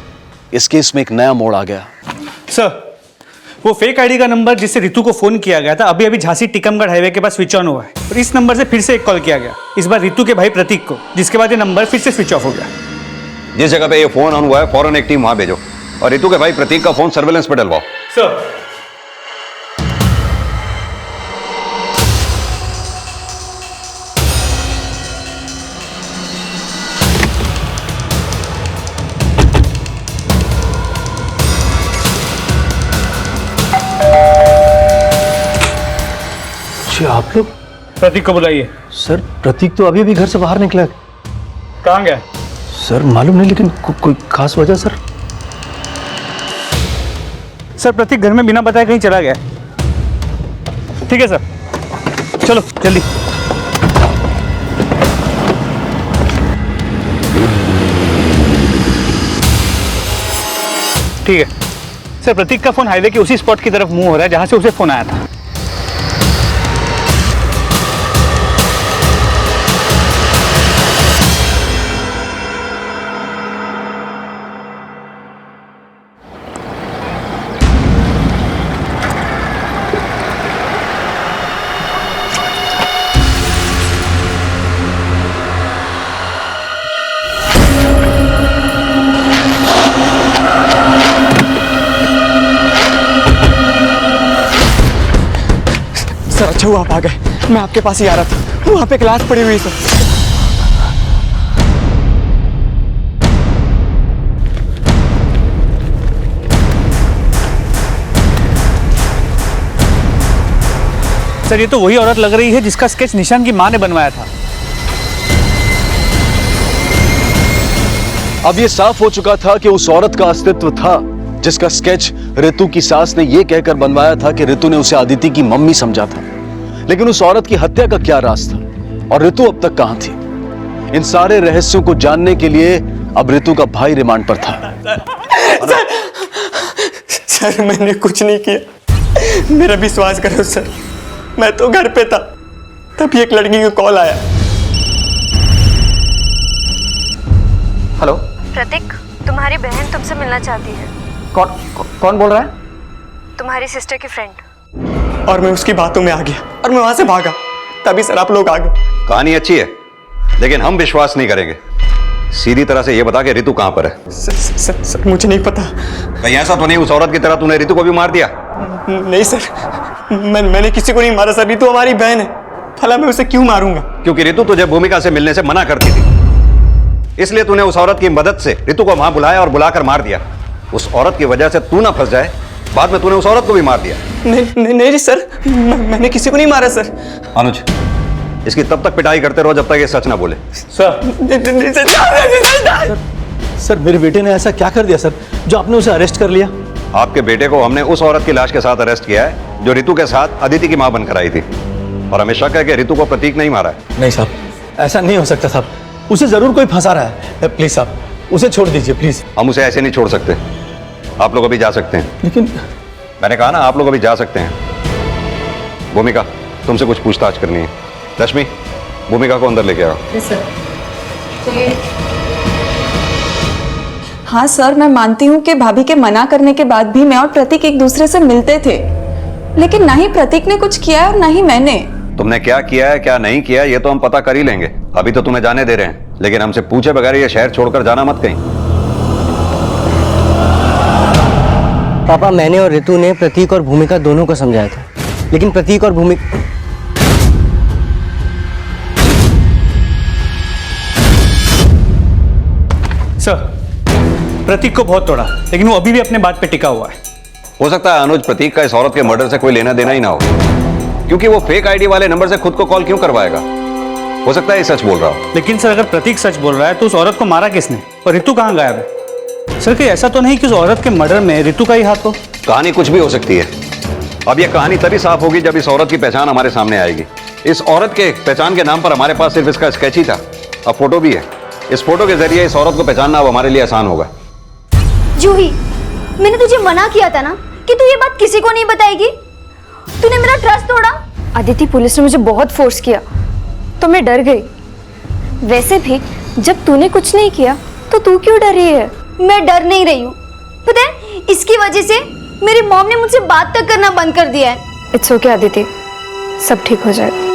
इस केस में एक नया मोड़ आ गया। सर, वो फेक आईडी का नंबर जिससे रितु को फोन किया गया था अभी अभी झांसी टिकमगढ़ हाईवे के पास स्विच ऑन हुआ है और इस नंबर से फिर से एक कॉल किया गया, इस बार रितु के भाई प्रतीक को, जिसके बाद ये नंबर फिर से स्विच ऑफ हो गया। जिस जगह पे ये फोन ऑन हुआ है फौरन एक टीम वहां भेजो और रितु के भाई प्रतीक का फोन सर्वेलेंस पे डलवाओ। सर। आप लोग प्रतीक को बुलाइए। सर प्रतीक तो अभी अभी घर से बाहर निकला। कहाँ गया? सर मालूम नहीं, लेकिन कोई खास वजह सर? सर प्रतीक घर में बिना बताए कहीं चला गया। ठीक है सर, चलो जल्दी। ठीक है सर, प्रतीक का फोन हाईवे के उसी स्पॉट की तरफ मूव हो रहा है जहां से उसे फोन आया था। सर अच्छा हुआ आप आ गए, मैं आपके पास ही आ रहा था। वहां पे क्लास पड़ी हुई सर। सर ये तो वही औरत लग रही है जिसका स्केच निशान की मां ने बनवाया था। अब ये साफ हो चुका था कि उस औरत का अस्तित्व था जिसका स्केच रितु की सास ने यह कहकर बनवाया था कि रितु ने उसे अदिति की मम्मी समझा था। लेकिन उस औरत की हत्या का क्या राज था और रितु अब तक कहां थी? इन सारे रहस्यों को जानने के लिए अब रितु का भाई रिमांड पर था। सर मैंने कुछ नहीं किया, मेरा विश्वास करो सर, मैं तो घर पे था तभी एक लड़की का कॉल आया। हेलो प्रतीक, तुम्हारी बहन तुमसे मिलना चाहती है। कौन बोल रहा है? तुम्हारी सिस्टर की फ्रेंड। और मैं उसकी बातों में आ गया और मैं वहां से भागा, तभी सर आप लोग आ गए। कहानी अच्छी है लेकिन हम विश्वास नहीं करेंगे। सीधी तरह से ये बता के रितु कहां पर है? सर मुझे नहीं पता। कहीं ऐसा तो नहीं उस औरत की तरह तूने रितु को भी मार दिया? नहीं सर, मैंने किसी को नहीं मारा सर, रितु हमारी बहन है, भला मैं उसे क्यों मारूंगा? क्योंकि रितु तुझे भूमिका से मिलने से मना करती थी, इसलिए तूने उस औरत की मदद से रितु को वहां बुलाया और बुलाकर मार दिया। उस औरत की वजह से तू ना फंस जाए, बाद में तूने उस औरत को भी मार दिया। नहीं सर, मैंने किसी को नहीं मारा सर। अनुज, इसकी तब तक पिटाई करते रहो जब तक ये सच ना बोले। सर मेरे बेटे ने ऐसा क्या कर दिया सर जो आपने उसे अरेस्ट कर लिया? आपके बेटे को हमने उस औरत की लाश के साथ अरेस्ट किया है जो रितु के साथ अदिति की मां बनकर आई थी, और हमें शक है कि रितु को प्रतीक नहीं मारा है। नहीं साहब, ऐसा नहीं हो सकता साहब, उसे जरूर कोई फंसा रहा है। प्लीज साहब उसे छोड़ दीजिए प्लीज। हम उसे ऐसे नहीं छोड़ सकते, आप लोग अभी जा सकते हैं। लेकिन मैंने कहा ना आप लोग अभी जा सकते हैं। भूमिका तुमसे कुछ पूछताछ करनी है। रश्मि, भूमिका को अंदर लेके आओ। हाँ सर, मैं मानती हूँ कि भाभी के मना करने के बाद भी मैं और प्रतीक एक दूसरे से मिलते थे, लेकिन ना ही प्रतीक ने कुछ किया और ना ही मैंने। तुमने क्या किया है क्या नहीं किया ये तो हम पता कर ही लेंगे, अभी तो तुम्हें जाने दे रहे हैं, लेकिन हमसे पूछे बगैर ये शहर छोड़कर जाना मत कहीं। पापा, मैंने और रितु ने प्रतीक और भूमिका दोनों को समझाया था, लेकिन प्रतीक और भूमिका सर प्रतीक को बहुत तोड़ा, लेकिन वो अभी भी अपने बात पे टिका हुआ है। हो सकता है अनुज प्रतीक का इस औरत के मर्डर से कोई लेना देना ही ना हो, क्योंकि वो फेक आईडी वाले नंबर से खुद को कॉल क्यों करवाएगा? हो सकता है ये सच बोल रहा हो। लेकिन सर अगर प्रतीक सच बोल रहा है तो उस औरत को मारा किसने और रितु कहाँ गायब है? सर कहीं ऐसा तो नहीं कि उस औरत के मर्डर में रितु का ही हाथ हो? कहानी कुछ भी हो सकती है। अब ये कहानी तभी साफ होगी जब इस औरत की पहचान हमारे सामने आएगी। इस औरत के पहचान के नाम पर हमारे पास सिर्फ इसका स्केच ही था, अब फोटो भी है। इस फोटो के जरिए इस औरत को पहचानना अब हमारे लिए आसान होगा। जूही, मैंने तुझे मना किया था ना कि तू ये बात किसी को नहीं बताएगी। तूने मेरा ट्रस्ट तोड़ा। अदिति, पुलिस ने मुझे बहुत फोर्स किया तो मैं डर गई। वैसे भी जब तूने कुछ नहीं किया तो तू क्यों डर रही है? मैं डर नहीं रही हूँ, पता है इसकी वजह से मेरी मॉम ने मुझसे बात तक करना बंद कर दिया है। इट्स ओके अदिति, सब ठीक हो जाएगा।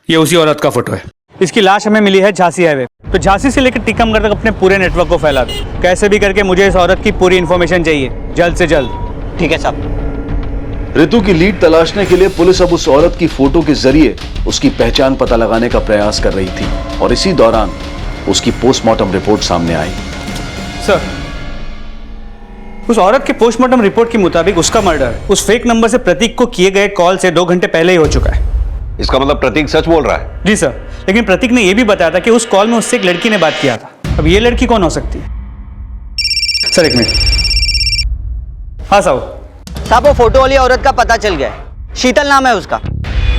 ये उसी औरत का फोटो है। इसकी लाश हमें मिली है झांसी हाईवे। तो झांसी से लेकर टीकमगढ़ तक अपने पूरे नेटवर्क को फैला दो। कैसे भी करके मुझे इस औरत की पूरी इन्फॉर्मेशन चाहिए, जल्द से जल्द। ठीक है साहब। रितु की लीड तलाशने के लिए पुलिस अब उस औरत की फोटो के जरिए उसकी पहचान पता लगाने का प्रयास कर रही थी और इसी दौरान उसकी पोस्टमार्टम रिपोर्ट सामने आई। सर, उस औरत के पोस्टमार्टम रिपोर्ट के मुताबिक उसका मर्डर उस फेक नंबर से प्रतीक को किए गए कॉल से 2 घंटे पहले ही हो चुका है। इसका मतलब प्रतीक सच बोल रहा है? जी सर, लेकिन प्रतीक ने यह भी बताया था कि उस कॉल में उससे एक लड़की ने बात किया था। अब ये लड़की कौन हो सकती है? सर एक मिनट। हाँ साहब। साहब, वो फोटो वाली औरत का पता चल गया है। शीतल नाम है उसका।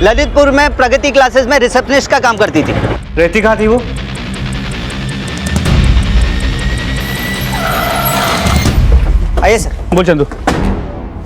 ललितपुर में प्रगति क्लासेस में रिसेप्शनिस्ट का काम करती थी। रहती कहाँ थी वो? आइए सर। बोल चंदू।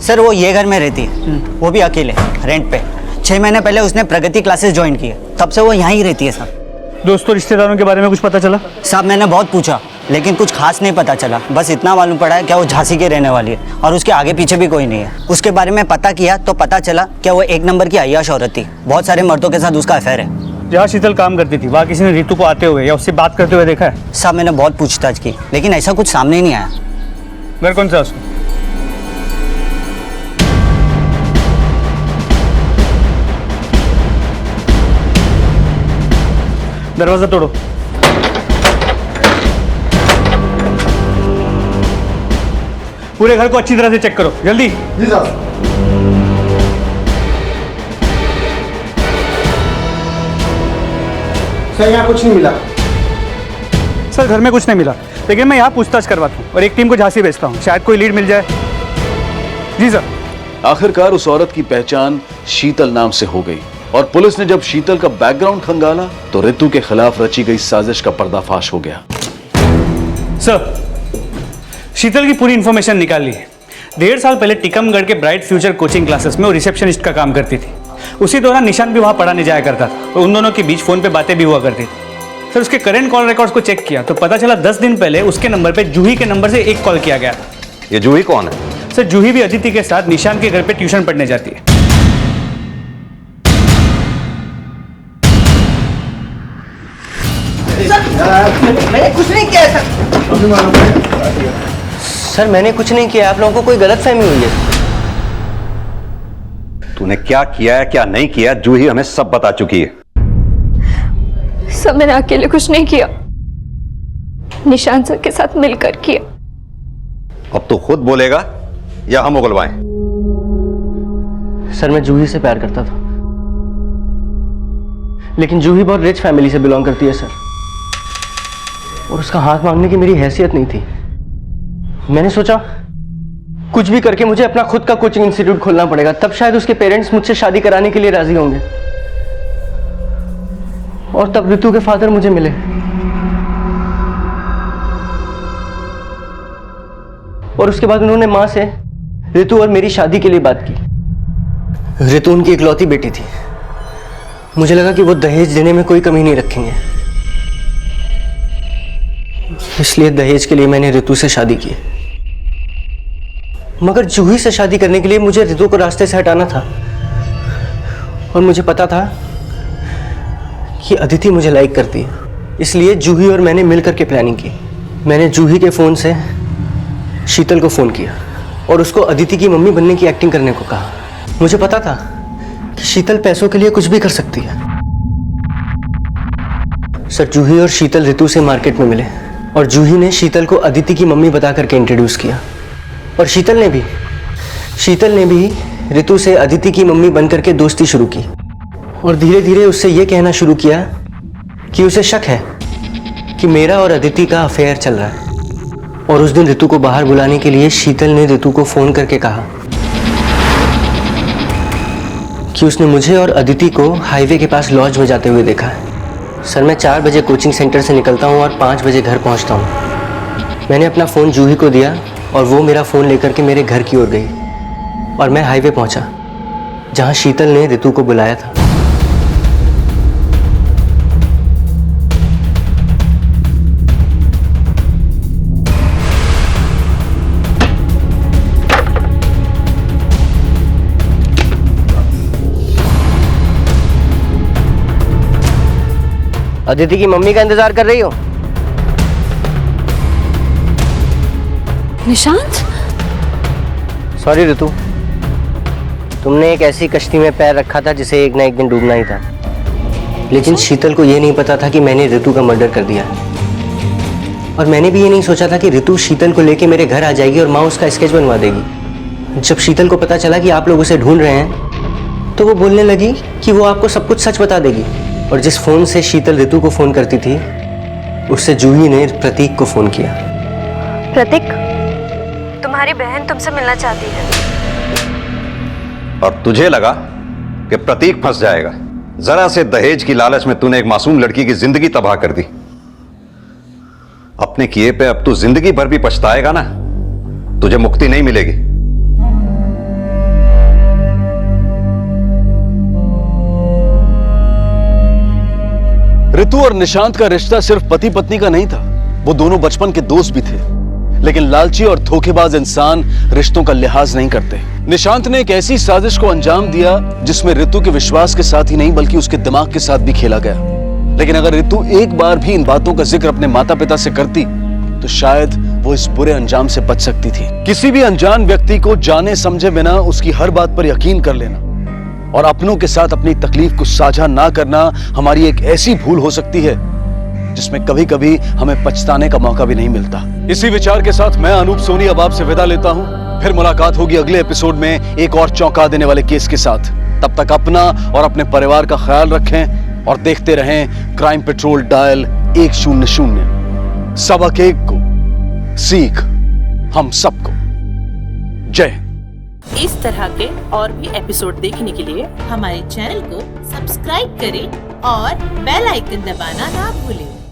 सर वो ये घर में रहती है, वो भी अकेले, रेंट पे। 6 महीने पहले उसने प्रगति क्लासेस ज्वाइन की है, तब से वो यहाँ ही रहती है साहब। दोस्तों रिश्तेदारों के बारे में कुछ पता चला? साहब मैंने बहुत पूछा लेकिन कुछ खास नहीं पता चला। बस इतना मालूम पड़ा है क्या वो झांसी की रहने वाली है और उसके आगे पीछे भी कोई नहीं है। उसके बारे में पता किया तो पता चला क्या वो 1 नंबर की अय्याश औरत थी। बहुत सारे मर्दों के साथ उसका अफेयर है। जहाँ शीतल काम करती थी वहाँ किसी ने रितु को आते हुए या उससे बात करते हुए देखा है? साहब मैंने बहुत पूछताछ की लेकिन ऐसा कुछ सामने ही नहीं आया। घर कौन सा उसको? दरवाजा तोड़ो। पूरे घर को अच्छी तरह से चेक करो, जल्दी। जी साहब। सर यहाँ कुछ नहीं मिला। सर घर में कुछ नहीं मिला, लेकिन मैं यहाँ पूछताछ करवाता हूँ और एक टीम को झांसी भेजता हूँ, शायद कोई लीड मिल जाए। जी सर। आखिरकार उस औरत की पहचान शीतल नाम से हो गई और पुलिस ने जब शीतल का बैकग्राउंड खंगाला तो रितु के खिलाफ रची गई साजिश का पर्दाफाश हो गया। सर, शीतल की पूरी इंफॉर्मेशन निकाल ली है। 1.5 साल पहले टीकमगढ़ के ब्राइट फ्यूचर कोचिंग क्लासेस में वो रिसेप्शनिस्ट का काम करती थी। उसी दौरान निशान भी वहां पढ़ाने जाया करता था और उन दोनों के बीच फोन पे बातें भी हुआ करती थी। सर उसके करंट कॉल रिकॉर्ड्स को चेक किया तो पता चला 10 दिन पहले उसके नंबर पे जूही के नंबर से एक कॉल किया गया था। ये जूही कौन है? सर जूही भी अदिति के साथ निशान के घर पे ट्यूशन पढ़ने जाती है। मैंने कुछ नहीं किया सर, मैंने कुछ नहीं किया। आप लोगों को कोई गलतफहमी हुई है। तूने क्या किया है क्या नहीं किया जूही हमें सब बता चुकी है। सब मैंने अकेले कुछ नहीं किया, निशान सर के साथ मिलकर किया। अब तू खुद बोलेगा या हम उगलवाएं? सर मैं जूही से प्यार करता था, लेकिन जूही बहुत रिच फैमिली से बिलोंग करती है सर, और उसका हाथ मांगने की मेरी हैसियत नहीं थी। मैंने सोचा कुछ भी करके मुझे अपना खुद का कोचिंग इंस्टीट्यूट खोलना पड़ेगा, तब शायद उसके पेरेंट्स मुझसे शादी कराने के लिए राजी होंगे। और तब रितु के फादर मुझे मिले। और उसके बाद उन्होंने मां से रितु और मेरी शादी के लिए बात की। रितु उनकी इकलौती बेटी थी। मुझे लगा कि वो दहेज देने में कोई कमी नहीं रखेंगे, इसलिए दहेज के लिए मैंने रितु से शादी की। मगर जूही से शादी करने के लिए मुझे रितु को रास्ते से हटाना था, और मुझे पता था कि अदिति मुझे लाइक करती है, इसलिए जूही और मैंने मिलकर के प्लानिंग की। मैंने जूही के फोन से शीतल को फोन किया और उसको अदिति की मम्मी बनने की एक्टिंग करने को कहा। मुझे पता था कि शीतल पैसों के लिए कुछ भी कर सकती है। सर जूही और शीतल रितु से मार्केट में मिले और जूही ने शीतल को अदिति की मम्मी बता करके इंट्रोड्यूस किया, और शीतल ने भी रितु से अदिति की मम्मी बनकर के दोस्ती शुरू की, और धीरे धीरे उससे यह कहना शुरू किया कि उसे शक है कि मेरा और अदिति का अफेयर चल रहा है। और उस दिन रितु को बाहर बुलाने के लिए शीतल ने रितु को फोन करके कहा कि उसने मुझे और अदिति को हाईवे के पास लॉज में जाते हुए देखा है। सर, मैं 4 बजे कोचिंग सेंटर से निकलता हूँ और 5 बजे घर पहुँचता हूँ। मैंने अपना फ़ोन जूही को दिया और वो मेरा फ़ोन लेकर के मेरे घर की ओर गई और मैं हाईवे पहुँचा जहाँ शीतल ने रितु को बुलाया था। अदिति की मम्मी का इंतजार कर रही हो? निशांत? सॉरी रितु, तुमने एक ऐसी कश्ती में पैर रखा था जिसे एक ना एक दिन डूबना ही था। लेकिन शीतल को यह नहीं पता था कि मैंने रितु का मर्डर कर दिया। और मैंने भी ये नहीं सोचा था कि रितु शीतल को लेके मेरे घर आ जाएगी और माँ उसका स्केच बनवा देगी। जब शीतल को पता चला कि आप लोग उसे ढूंढ रहे हैं तो वो बोलने लगी कि वो आपको सब कुछ सच बता देगी। और जिस फोन से शीतल रितु को फोन करती थी उससे जूही ने प्रतीक को फोन किया। प्रतीक, तुम्हारी बहन तुमसे मिलना चाहती है। और तुझे लगा कि प्रतीक फंस जाएगा? जरा से दहेज की लालच में तूने एक मासूम लड़की की जिंदगी तबाह कर दी। अपने किए पे अब तू जिंदगी भर भी पछताएगा ना, तुझे मुक्ति नहीं मिलेगी। रितु और निशांत का रिश्ता सिर्फ पति पत्नी का नहीं था, वो दोनों बचपन के दोस्त भी थे। लेकिन लालची और धोखेबाज इंसान रिश्तों का लिहाज नहीं करते। निशांत ने एक ऐसी साजिश को अंजाम दिया जिसमें रितु के विश्वास के साथ ही नहीं बल्कि उसके दिमाग के साथ भी खेला गया। लेकिन अगर रितु एक बार भी इन बातों का जिक्र अपने माता पिता से करती तो शायद वो इस बुरे अंजाम से बच सकती थी। किसी भी अनजान व्यक्ति को जाने समझे बिना उसकी हर बात पर यकीन कर लेना और अपनों के साथ अपनी तकलीफ को साझा ना करना हमारी एक ऐसी भूल हो सकती है जिसमें कभी कभी हमें पछताने का मौका भी नहीं मिलता। इसी विचार के साथ मैं अनूप सोनी अब आपसे विदा लेता हूं। फिर मुलाकात होगी अगले एपिसोड में एक और चौंका देने वाले केस के साथ। तब तक अपना और अपने परिवार का ख्याल रखें और देखते रहें क्राइम पेट्रोल डायल 100। सबक एक को सीख हम सबको। जय हिंद। इस तरह के और भी एपिसोड देखने के लिए हमारे चैनल को सब्सक्राइब करें और बेल आइकन दबाना ना भूलें।